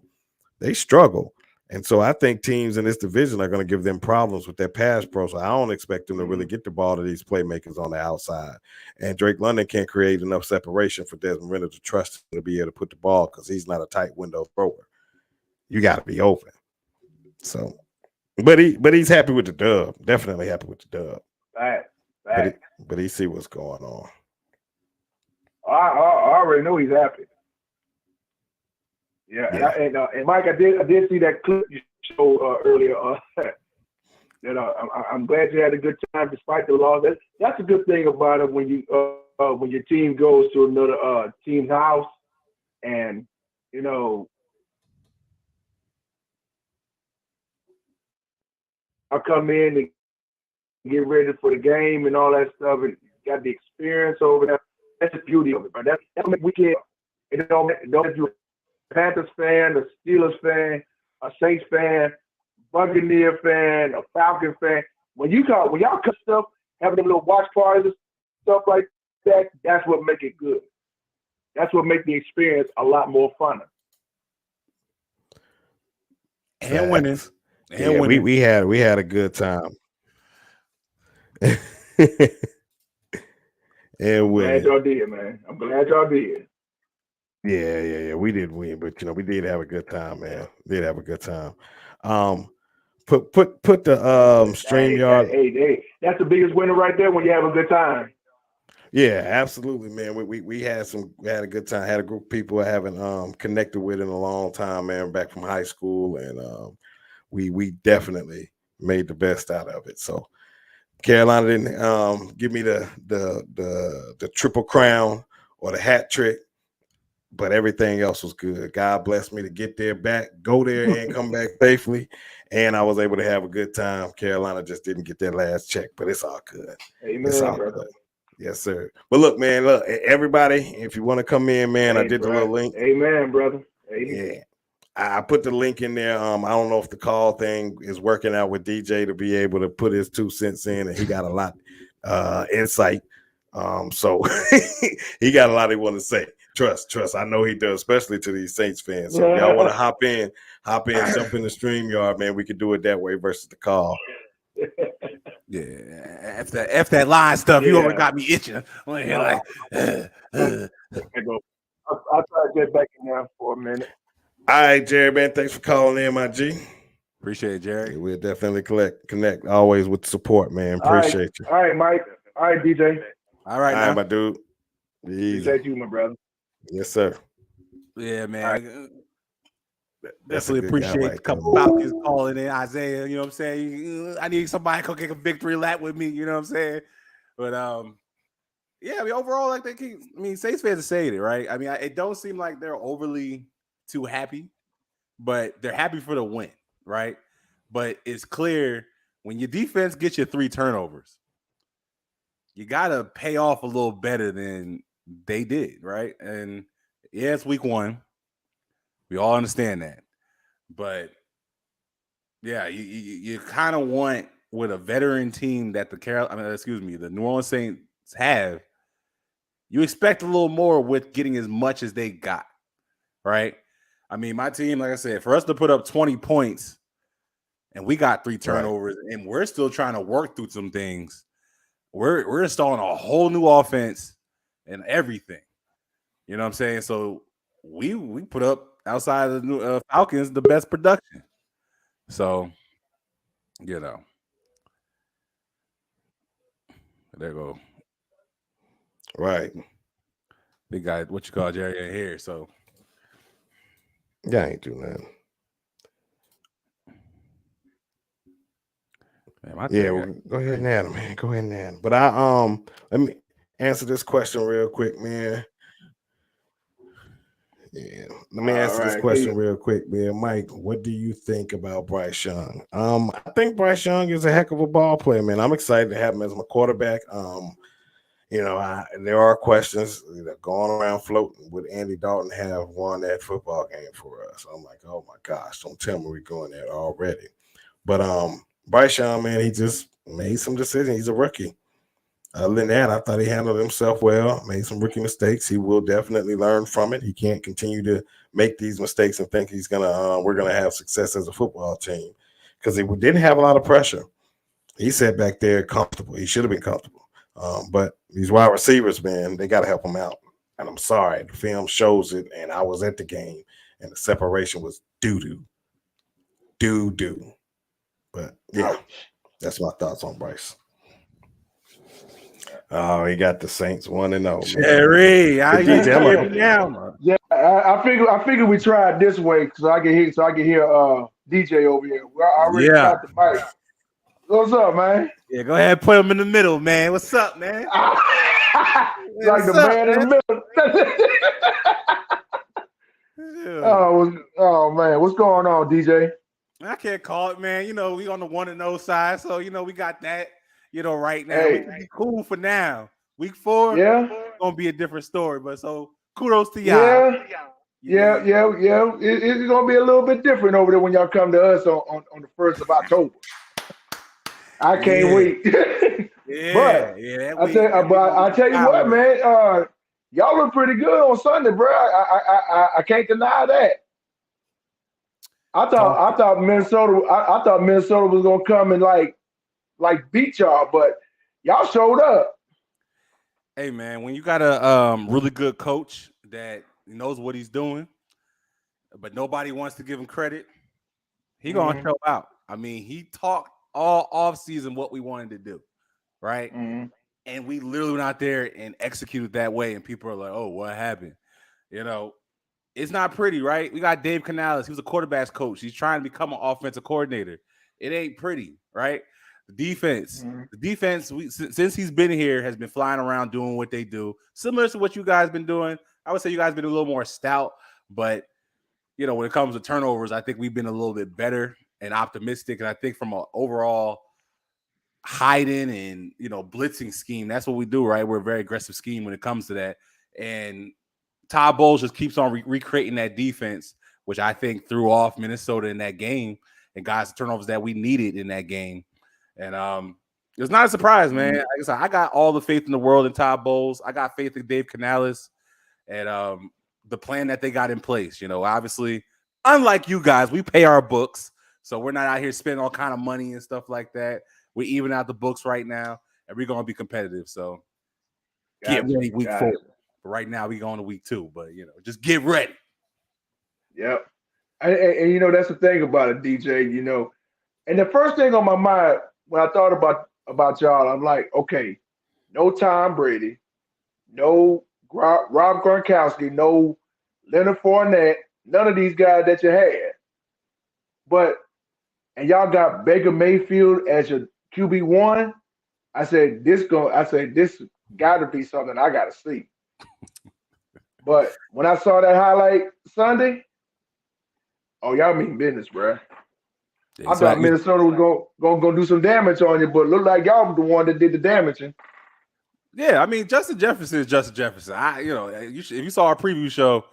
they struggle. And so I think teams in this division are going to give them problems with their pass pro. So I don't expect them to really get the ball to these playmakers on the outside. And Drake London can't create enough separation for Desmond Ridder to trust him to be able to put the ball because he's not a tight window thrower. You got to be open. So, but he's happy with the dub. Definitely happy with the dub. Right. But he see what's going on. I already know he's happy. Yeah. And Mike, I did see that clip you showed earlier. I'm glad you had a good time despite the loss. That's a good thing about it when your team goes to another team's house, and you know, I come in and get ready for the game and all that stuff, and got the experience over there. That's the beauty of it, but that's what makes weekend. It don't if you're a Panthers fan, a Steelers fan, a Saints fan, Buccaneer fan, a Falcon fan. When y'all cut stuff, having them little watch parties and stuff like that, that's what make it good. That's what make the experience a lot more fun. And winning. And winning. We had a good time. And winning. I'm glad y'all did, man. I'm glad y'all did. Yeah. We did win, but we did have a good time, man. Did have a good time. Put the StreamYard. Hey, that's the biggest winner right there when you have a good time. Yeah, absolutely, man. We had a good time. Had a group of people I haven't connected with in a long time, man, back from high school, and we definitely made the best out of it. So Carolina didn't give me the triple crown or the hat trick, but everything else was good. God blessed me to get there go there and come back safely, and I was able to have a good time. Carolina just didn't get that last check, but it's all good. Amen, it's all brother. good. Yes, sir. But look, everybody, if you want to come in, man, I did the little link. Amen, brother. Amen. Yeah. I put the link in there. I don't know if the call thing is working out with DJ to be able to put his 2 cents in, and he got a lot insight. So he got a lot he want to say. Trust. I know he does, especially to these Saints fans. So if y'all want to hop in, jump in the StreamYard, man. We could do it that way versus the call. Yeah, F that line stuff. You already got me itching. I'm like, I'll try to get back in there for a minute. All right, Jerry, man. Thanks for calling in, my G. Appreciate it, Jerry. Yeah, we'll definitely connect always with support, man. Appreciate you. All right, Mike. All right, DJ. All right, my dude. Easy. Appreciate you, my brother. Yes, sir. Yeah, man. That's a Definitely good appreciate guy a right couple Falcons calling in, Isaiah. You know what I'm saying? I need somebody to kick a victory lap with me. You know what I'm saying? But yeah. I mean, overall, like Saints fans are saying it, right? I mean, it don't seem like they're overly too happy, but they're happy for the win, right? But it's clear when your defense gets your 3 turnovers, you gotta pay off a little better than they did, right? And yeah, it's week 1. We all understand that. But yeah, you kind of want with a veteran team that the New Orleans Saints have, you expect a little more with getting as much as they got, right? I mean, my team, like I said, for us to put up 20 points and we got 3 turnovers and we're still trying to work through some things, we're installing a whole new offense and everything. You know what I'm saying? So we put up outside of the Falcons the best production. So, you know, there you go. Right. Big guy, what you call Jerry ain't here, so yeah, I ain't do nothing. Man, go ahead and add him, man. Go ahead and add him. But let me answer this question real quick, man. Yeah, let me answer this question real quick, man. Mike, what do you think about Bryce Young? I think Bryce Young is a heck of a ball player, man. I'm excited to have him as my quarterback. You know, there are questions going around floating. Would Andy Dalton have won that football game for us? I'm like, oh my gosh, don't tell me we're going there already. But Bryce Young, man, he just made some decisions. He's a rookie. Other than that, I thought he handled himself well, made some rookie mistakes. He will definitely learn from it. He can't continue to make these mistakes and think we're gonna have success as a football team, because he didn't have a lot of pressure. He sat back there comfortable. He should have been comfortable. But these wide receivers, man, they got to help him out. And I'm sorry, the film shows it, and I was at the game, and the separation was doo-doo. But, yeah, that's my thoughts on Bryce. Oh, he got the Saints 1-0. Jerry, yeah, I figured we tried this way so I can hear DJ over here. I already got the mic. What's up, man? Yeah, go ahead, put him in the middle, man. What's up, man? Like the man in the middle. Oh man, what's going on, DJ? I can't call it, man. You know, we on the 1-0 side, so you know we got that. You know, right now we can be cool for now. Week 4, gonna be a different story. But so kudos to y'all. Yeah. It's gonna be a little bit different over there when y'all come to us on the 1st of October. I can't wait. I tell you what, man, y'all look pretty good on Sunday, bro. I can't deny that. I thought Minnesota was gonna come and like beat y'all, but y'all showed up. Hey man, when you got a really good coach that knows what he's doing, but nobody wants to give him credit, he gonna show out. I mean, he talked all off season what we wanted to do, right? And we literally went out there and executed that way, and people are like, "Oh, what happened?" You know, it's not pretty, right? We got Dave Canales. He was a quarterback's coach. He's trying to become an offensive coordinator. It ain't pretty, right? The defense, since he's been here, has been flying around doing what they do, similar to what you guys been doing. I would say you guys been a little more stout, but you know, when it comes to turnovers, I think we've been a little bit better and optimistic. And I think from an overall hiding and, you know, blitzing scheme, that's what we do, right? We're a very aggressive scheme when it comes to that. And Todd Bowles just keeps on recreating that defense which I think threw off Minnesota in that game and got the turnovers that we needed in that game. And it's not a surprise, man. Like I said, I got all the faith in the world in Todd Bowles. I got faith in Dave Canales and the plan that they got in place. You know, obviously, unlike you guys, we pay our books, so we're not out here spending all kind of money and stuff like that. We even out the books right now, and we're gonna be competitive. So get ready week 4. But right now, we going to week 2. But you know, just get ready. Yep. And you know, that's the thing about it, DJ. You know, and the first thing on my mind when I thought about y'all, I'm like, okay, no Tom Brady, no Rob Gronkowski, no Leonard Fournette, none of these guys that you had. And y'all got Baker Mayfield as your QB1. I said this got to be something I got to see. But when I saw that highlight Sunday, oh, y'all mean business, bro. I thought Minnesota was gonna do some damage on you, but look like y'all were the one that did the damaging. Yeah, I mean, Justin Jefferson is Justin Jefferson. If you saw our preview show,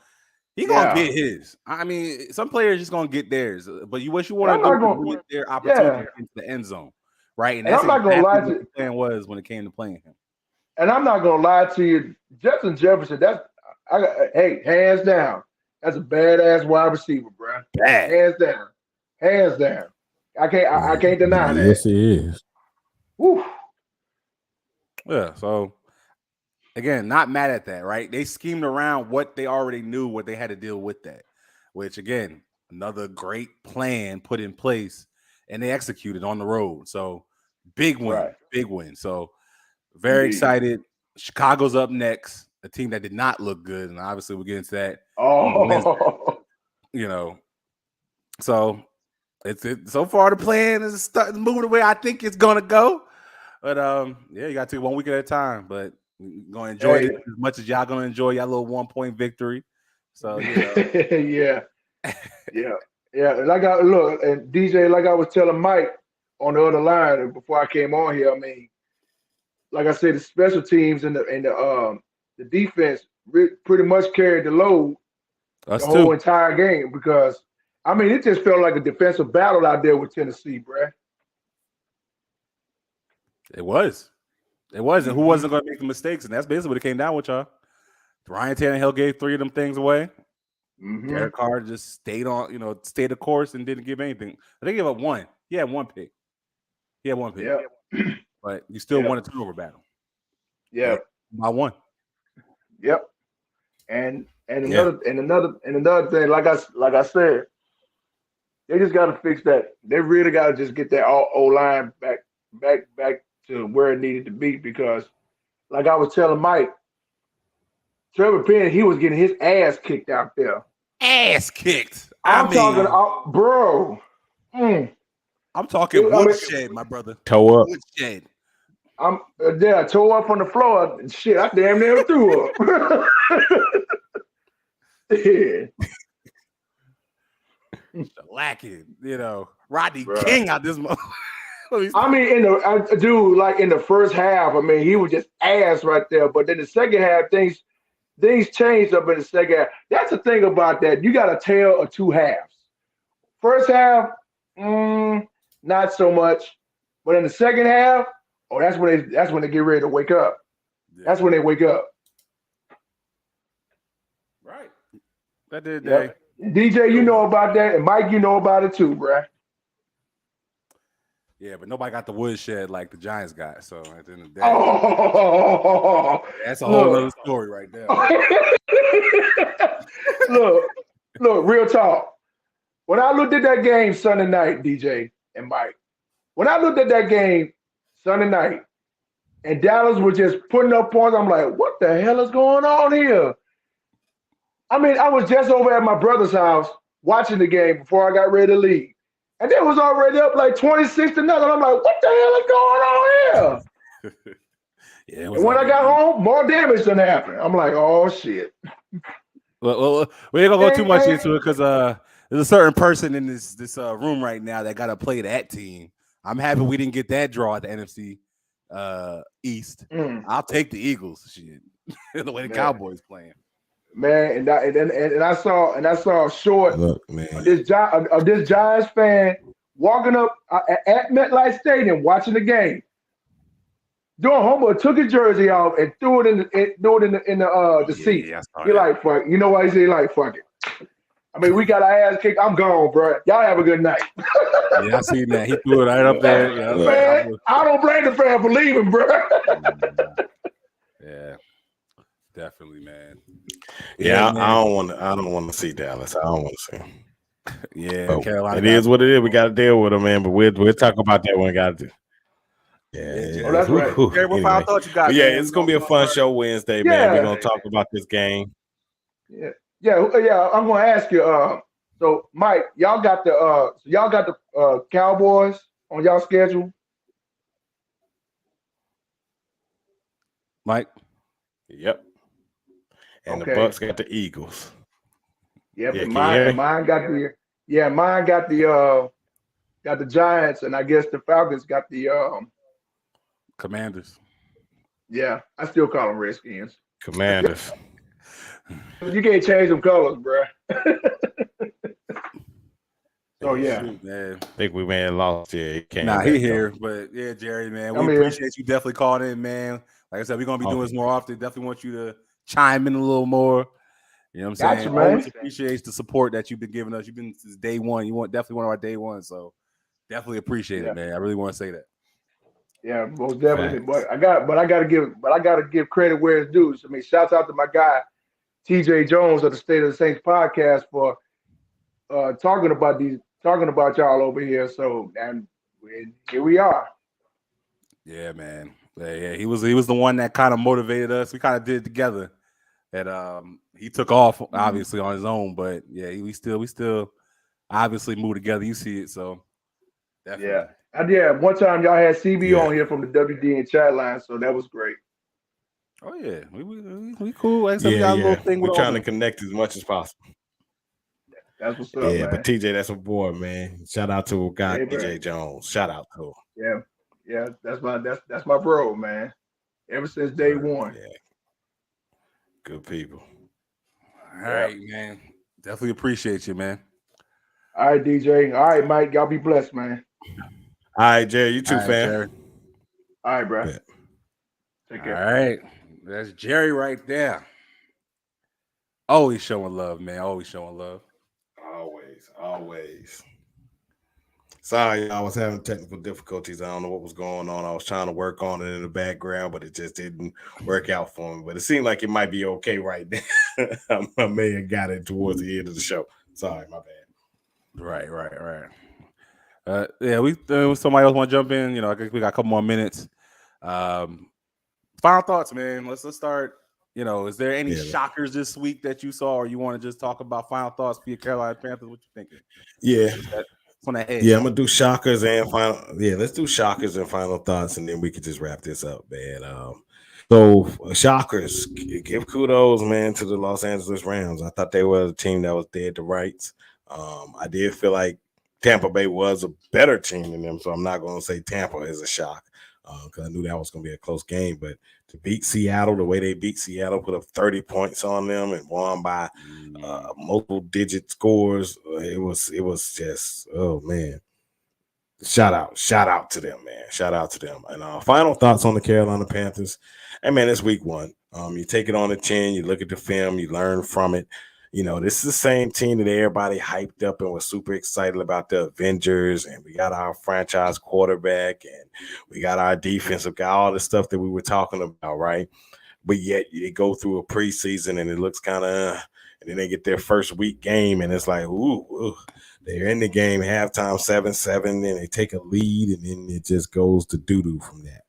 he gonna get his. I mean, some players just gonna get theirs, but what you want to do is get their opportunity into the end zone, right? And that's I'm not gonna lie what the plan was when it came to playing him. And I'm not gonna lie to you, Justin Jefferson. Hey, hands down, that's a badass wide receiver, bro. Bad. Hands down. I can't deny that. Yes, he is. Woo. Yeah. So again, not mad at that, right? They schemed around what they already knew, what they had to deal with that. Which again, another great plan put in place, and they executed on the road. So big win, big win. So very excited. Chicago's up next, a team that did not look good, and obviously we'll get into that. You know, so it's so far the plan is starting to move the way I think it's gonna go. But yeah, you got to take 1 week at a time. But you're gonna enjoy it as much as y'all gonna enjoy your little 1-point victory. So you know. yeah. And DJ, like I was telling Mike on the other line before I came on here. I mean, like I said, the special teams and the defense pretty much carried the load the whole entire game because I mean it just felt like a defensive battle out there with Tennessee, bruh. It was, and who wasn't going to make the mistakes, and that's basically what it came down with, y'all. Ryan Tannehill gave 3 of them things away. Derek Carr just stayed the course and didn't give anything. I think he gave up 1. He had 1 pick. Yeah. But you still won a turnover battle. Yeah. By 1. Yep. And another thing, like I said, they just got to fix that. They really got to just get that O-line back to where it needed to be because, like I was telling Mike, Trevor Penn, he was getting his ass kicked out there. Ass kicked. I'm talking, bro. I'm talking woodshed, my brother. Toe up. Woodshed. I'm toe up on the floor. Shit, I damn near threw up. Yeah. Lacking, Rodney King out this moment. I mean, in the first half, I mean, he was just ass right there. But then the second half, things changed up in the second half. That's the thing about that. You got a tale of 2 halves. First half, not so much. But in the second half, that's when they get ready to wake up. Yeah. That's when they wake up. Right. That did yep. DJ, you know about that, and Mike, you know about it too, bruh. Yeah, but nobody got the woodshed like the Giants got. So at the end of the day, that's a whole other story right there. Look, real talk. When I looked at that game Sunday night, DJ and Mike, when I looked at that game Sunday night, and Dallas was just putting up points, I'm like, what the hell is going on here? I mean, I was just over at my brother's house watching the game before I got ready to leave. And they was already up like 26-0. I'm like, what the hell is going on here? Yeah. And when I got home, more damage than happened. I'm like, oh, shit. Well, we ain't going to go too much into it because there's a certain person in this room right now that got to play that team. I'm happy we didn't get that draw at the NFC East. I'll take the Eagles. Shit. The way the Cowboys playing. man, and I saw a short Look, man. of this Giants fan walking up at MetLife Stadium watching the game. Doing homework, took his jersey off and threw it in the seat. He like, fuck. You know why he said like, fuck it. I mean, we got our ass kicked. I'm gone, bro. Y'all have a good night. Yeah, I seen that. He threw it right up there. Yeah, man, I don't blame the fan for leaving, bro. Yeah, definitely, man. Yeah, man. I don't want to see Dallas. I don't want to see him. Yeah, But Carolina. it is what it is. We got to deal with them, man. But we'll talk about that when we got to do. Yeah, Oh, that's right. Jerry, what final thoughts you got? But yeah, man? it's gonna be a fun show Wednesday, man. We're gonna talk about this game. Yeah. I'm gonna ask you. So Mike, y'all got the Cowboys on y'all schedule? Mike. Yep. And Okay. the Bucs got the Eagles. Yep. Yeah, And can you hear me? mine got the Giants, and I guess the Falcons got the Commanders. Yeah, I still call them Redskins. Commanders. You can't change them colors, bro. So yeah, man. I think we may have lost here. He here, but yeah, Jerry, man, we appreciate you definitely calling in, man. Like I said, we're gonna be doing this more often. Definitely want you to chime in a little more. You know what I'm saying? Always appreciate the support that you've been giving us. You've been since day one. You want definitely one of our day ones, so definitely appreciate it, man. I really want to say that. Yeah, most definitely. But I gotta give credit where it's due. I mean, shouts out to my guy TJ Jones of the State of the Saints podcast for talking about y'all over here. So and here we are. Yeah, man. Yeah, he was the one that kind of motivated us. We kind of did it together. That he took off obviously on his own, but yeah, we still obviously move together. You see it, so definitely. Yeah. One time y'all had CB on here from the WDN chat line, so that was great. Oh yeah, we cool. Like We got a little thing. We're trying to connect as much as possible. That's what's up, man. But TJ, that's a boy, man. Shout out to a guy, TJ Jones. Shout out to him. Yeah, that's my bro, man. Ever since day one. Yeah. Good people. All right, man. Definitely appreciate you, man. All right, DJ. All right, Mike. Y'all be blessed, man. All right, Jerry. You too, fam. Jerry. All right, bro. Yeah. Take care. All right. That's Jerry right there. Always showing love, man. Always showing love. Always. Sorry, I was having technical difficulties. I don't know what was going on. I was trying to work on it in the background, but it just didn't work out for me. But it seemed like it might be okay right now. I may have got it towards the end of the show. Sorry, my bad. Right. Somebody else want to jump in? You know, I think we got a couple more minutes. Final thoughts, man. Let's start. You know, is there any shockers this week that you saw, or you want to just talk about final thoughts for your Carolina Panthers? What you thinking? Yeah. I'm gonna do shockers and final. Yeah, let's do shockers and final thoughts, and then we can just wrap this up, man. So shockers, give kudos, man, to the Los Angeles Rams. I thought they were a team that was dead to rights. I did feel like Tampa Bay was a better team than them, so I'm not gonna say Tampa is a shock because I knew that was gonna be a close game. But to beat Seattle the way they beat Seattle, put up 30 points on them and won by multiple digit scores, it was just, oh man. Shout out to them, man. Shout out to them. And final thoughts on the Carolina Panthers. Hey man, it's week one. You take it on the chin, you look at the film, you learn from it. You know, this is the same team that everybody hyped up and was super excited about, the Avengers, and we got our franchise quarterback, and we got our defensive guy, all the stuff that we were talking about, right? But yet they go through a preseason and it looks kind of, and then they get their first week game and it's like, ooh, they're in the game halftime 7-7, and they take a lead, and then it just goes to doo-doo from that.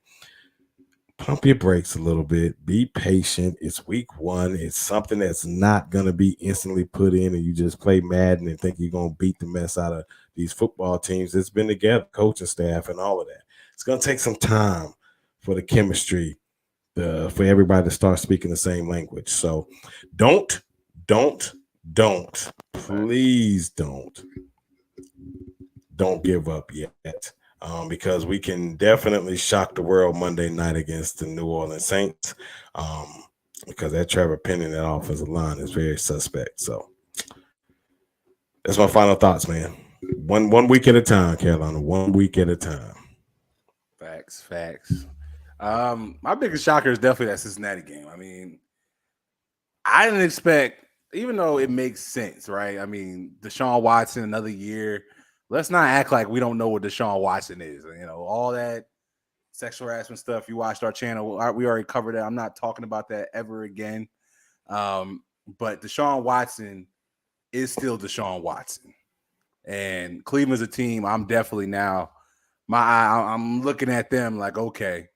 Pump your brakes a little bit. Be patient. It's week one. It's something that's not going to be instantly put in and you just play Madden and think you're going to beat the mess out of these football teams that's been together, coaching staff and all of that. It's going to take some time for the chemistry, for everybody to start speaking the same language. So don't, please don't give up yet. Because we can definitely shock the world Monday night against the New Orleans Saints. because that Trevor Penning, that offensive line is very suspect. So that's my final thoughts, man. One week at a time, Carolina. 1 week at a time. Facts. My biggest shocker is definitely that Cincinnati game. I mean, I didn't expect, even though it makes sense, right? I mean, Deshaun Watson, another year. Let's not act like we don't know what Deshaun Watson is. You know, all that sexual harassment stuff. You watched our channel. We already covered that. I'm not talking about that ever again. But Deshaun Watson is still Deshaun Watson. And Cleveland's a team I'm definitely now, I'm looking at them like, okay,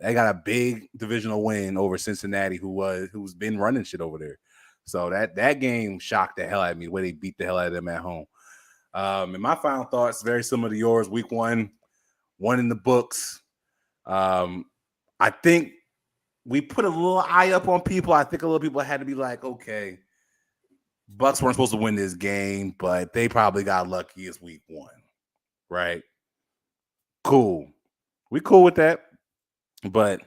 they got a big divisional win over Cincinnati, who's been running shit over there. So that game shocked the hell out of me, the way they beat the hell out of them at home. And my final thoughts, very similar to yours. Week one in the books. I think we put a little eye up on people. I think a little people had to be like, okay, Bucs weren't supposed to win this game, but they probably got lucky as week one, right? Cool. We cool with that. But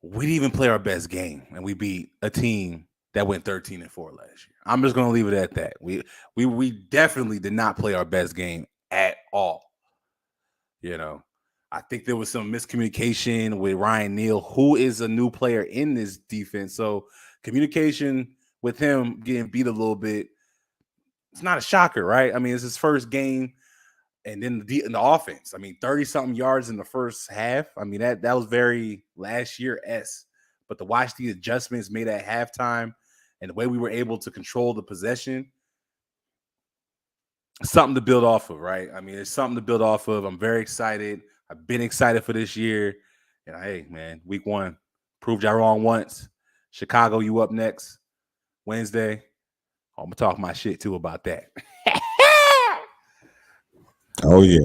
we didn't even play our best game, and we beat a team that went 13-4 last year. I'm just going to leave it at that. We definitely did not play our best game at all. You know, I think there was some miscommunication with Ryan Neal, who is a new player in this defense. So communication with him getting beat a little bit, it's not a shocker, right? I mean, it's his first game. And then in the offense, I mean, 30-something yards in the first half. I mean, that was very last year-esque. But to watch the adjustments made at halftime and the way we were able to control the possession, something to build off of, right? I mean, it's something to build off of. I'm very excited. I've been excited for this year. And, hey, man, week one, proved y'all wrong once. Chicago, you up next Wednesday. I'm going to talk my shit, too, about that. Oh yeah.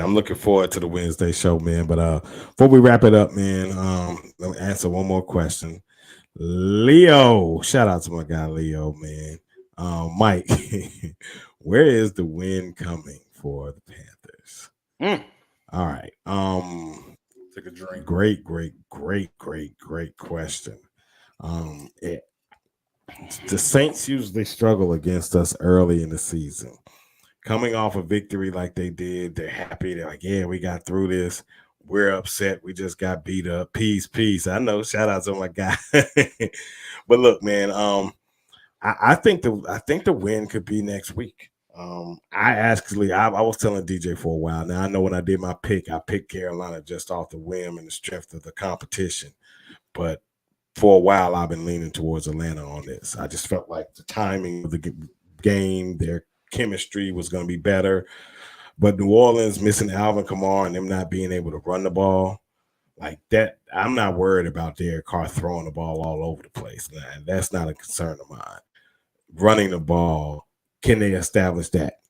I'm looking forward to the Wednesday show, man. But before we wrap it up, man, let me answer one more question. Leo, shout out to my guy Leo, man. Mike, where is the win coming for the Panthers? All right. Take a drink. Great question. The Saints usually struggle against us early in the season. Coming off a victory like they did, they're happy. They're like, yeah, we got through this. We're upset. We just got beat up. Peace. I know. Shout out to my guy. But look, man, I think the win could be next week. I was telling DJ for a while. Now I know when I did my pick, I picked Carolina just off the whim and the strength of the competition. But for a while, I've been leaning towards Atlanta on this. I just felt like the timing of the game, their chemistry was going to be better, but New Orleans missing Alvin Kamara and them not being able to run the ball like that, I'm not worried about Derek Carr throwing the ball all over the place. Nah, that's not a concern of mine. Running the ball, can they establish that?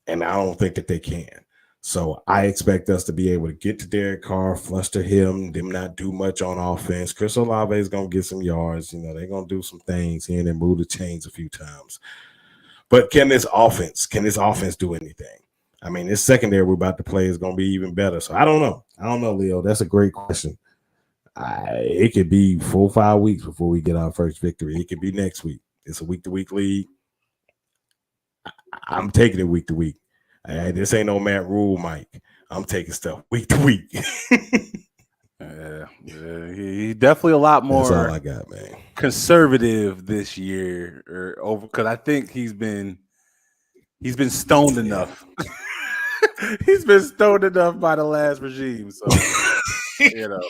And I don't think that they can. So I expect us to be able to get to Derek Carr, fluster him, them not do much on offense. Chris Olave is going to get some yards. You know, they're going to do some things here and then move the chains a few times. But can this offense do anything? I mean, this secondary we're about to play is going to be even better. So I don't know, Leo. That's a great question. It could be 4 or 5 weeks before we get our first victory. It could be next week. It's a week-to-week league. I'm taking it week to week. This ain't no Matt Rule, Mike. I'm taking stuff week to week. Yeah, he definitely a lot more. That's all I got, man. Conservative this year, or over, because I think he's been stoned enough. He's been stoned enough by the last regime. So you know,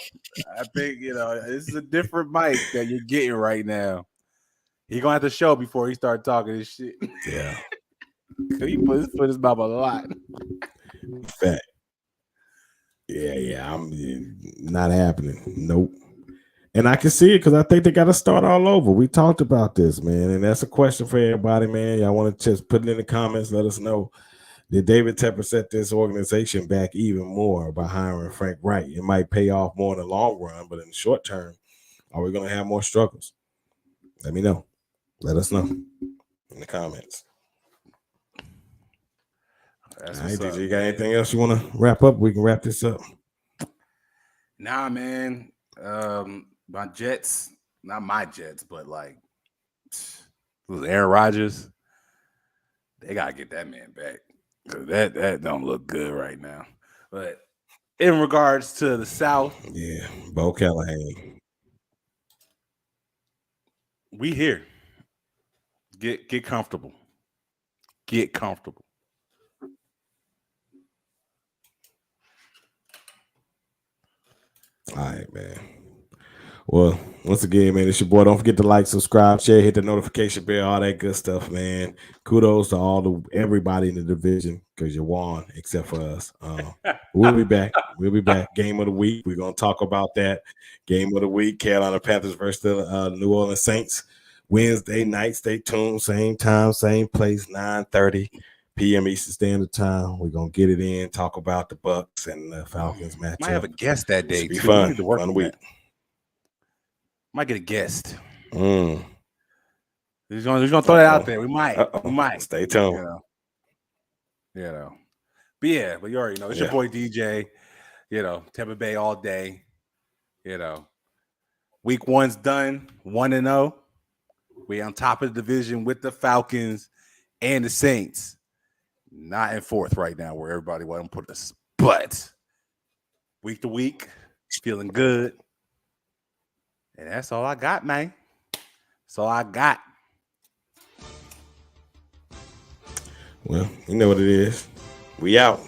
I think this is a different Mike that you're getting right now. He gonna have to show before he start talking this shit. Yeah, he put his mouth a lot. Fact. Yeah, I'm not happening. Nope. And I can see it because I think they got to start all over. We talked about this, man, and that's a question for everybody, man. Y'all want to just put it in the comments, let us know. Did David Tepper set this organization back even more by hiring Frank Wright? It might pay off more in the long run, but in the short term, are we going to have more struggles? Let me know. Let us know in the comments. All right, DJ, you got anything else you want to wrap up? We can wrap this up. Nah, man. My Jets not my Jets, but like Aaron Rodgers, they gotta get that man back. That don't look good right now. But in regards to the South, Yeah, Bo Callahan. we here. Get comfortable. Get comfortable. All right, man. Well, once again, man, it's your boy. Don't forget to like, subscribe, share, hit the notification bell, all that good stuff, man. Kudos to everybody in the division because you won, except for us. We'll be back. We'll be back. Game of the week. We're gonna talk about that. Game of the week: Carolina Panthers versus the New Orleans Saints. Wednesday night. Stay tuned. Same time, same place. 9:30 p.m. Eastern Standard Time. We're gonna get it in. Talk about the Bucs and the Falcons matchup. Might have a guest that day. Should be too. fun. We need to work Fun on week. that. Might get a guest. Mm. He's gonna throw that out there. We might. We might. Stay tuned. You know. But yeah, but you already know. It's your boy DJ. Tampa Bay all day. Week 1's done. 1-0. We on top of the division with the Falcons and the Saints. Not in 4th right now, where everybody want to put us. But week to week, feeling good. And that's all I got, man. That's all I got. Well, you know what it is. We out.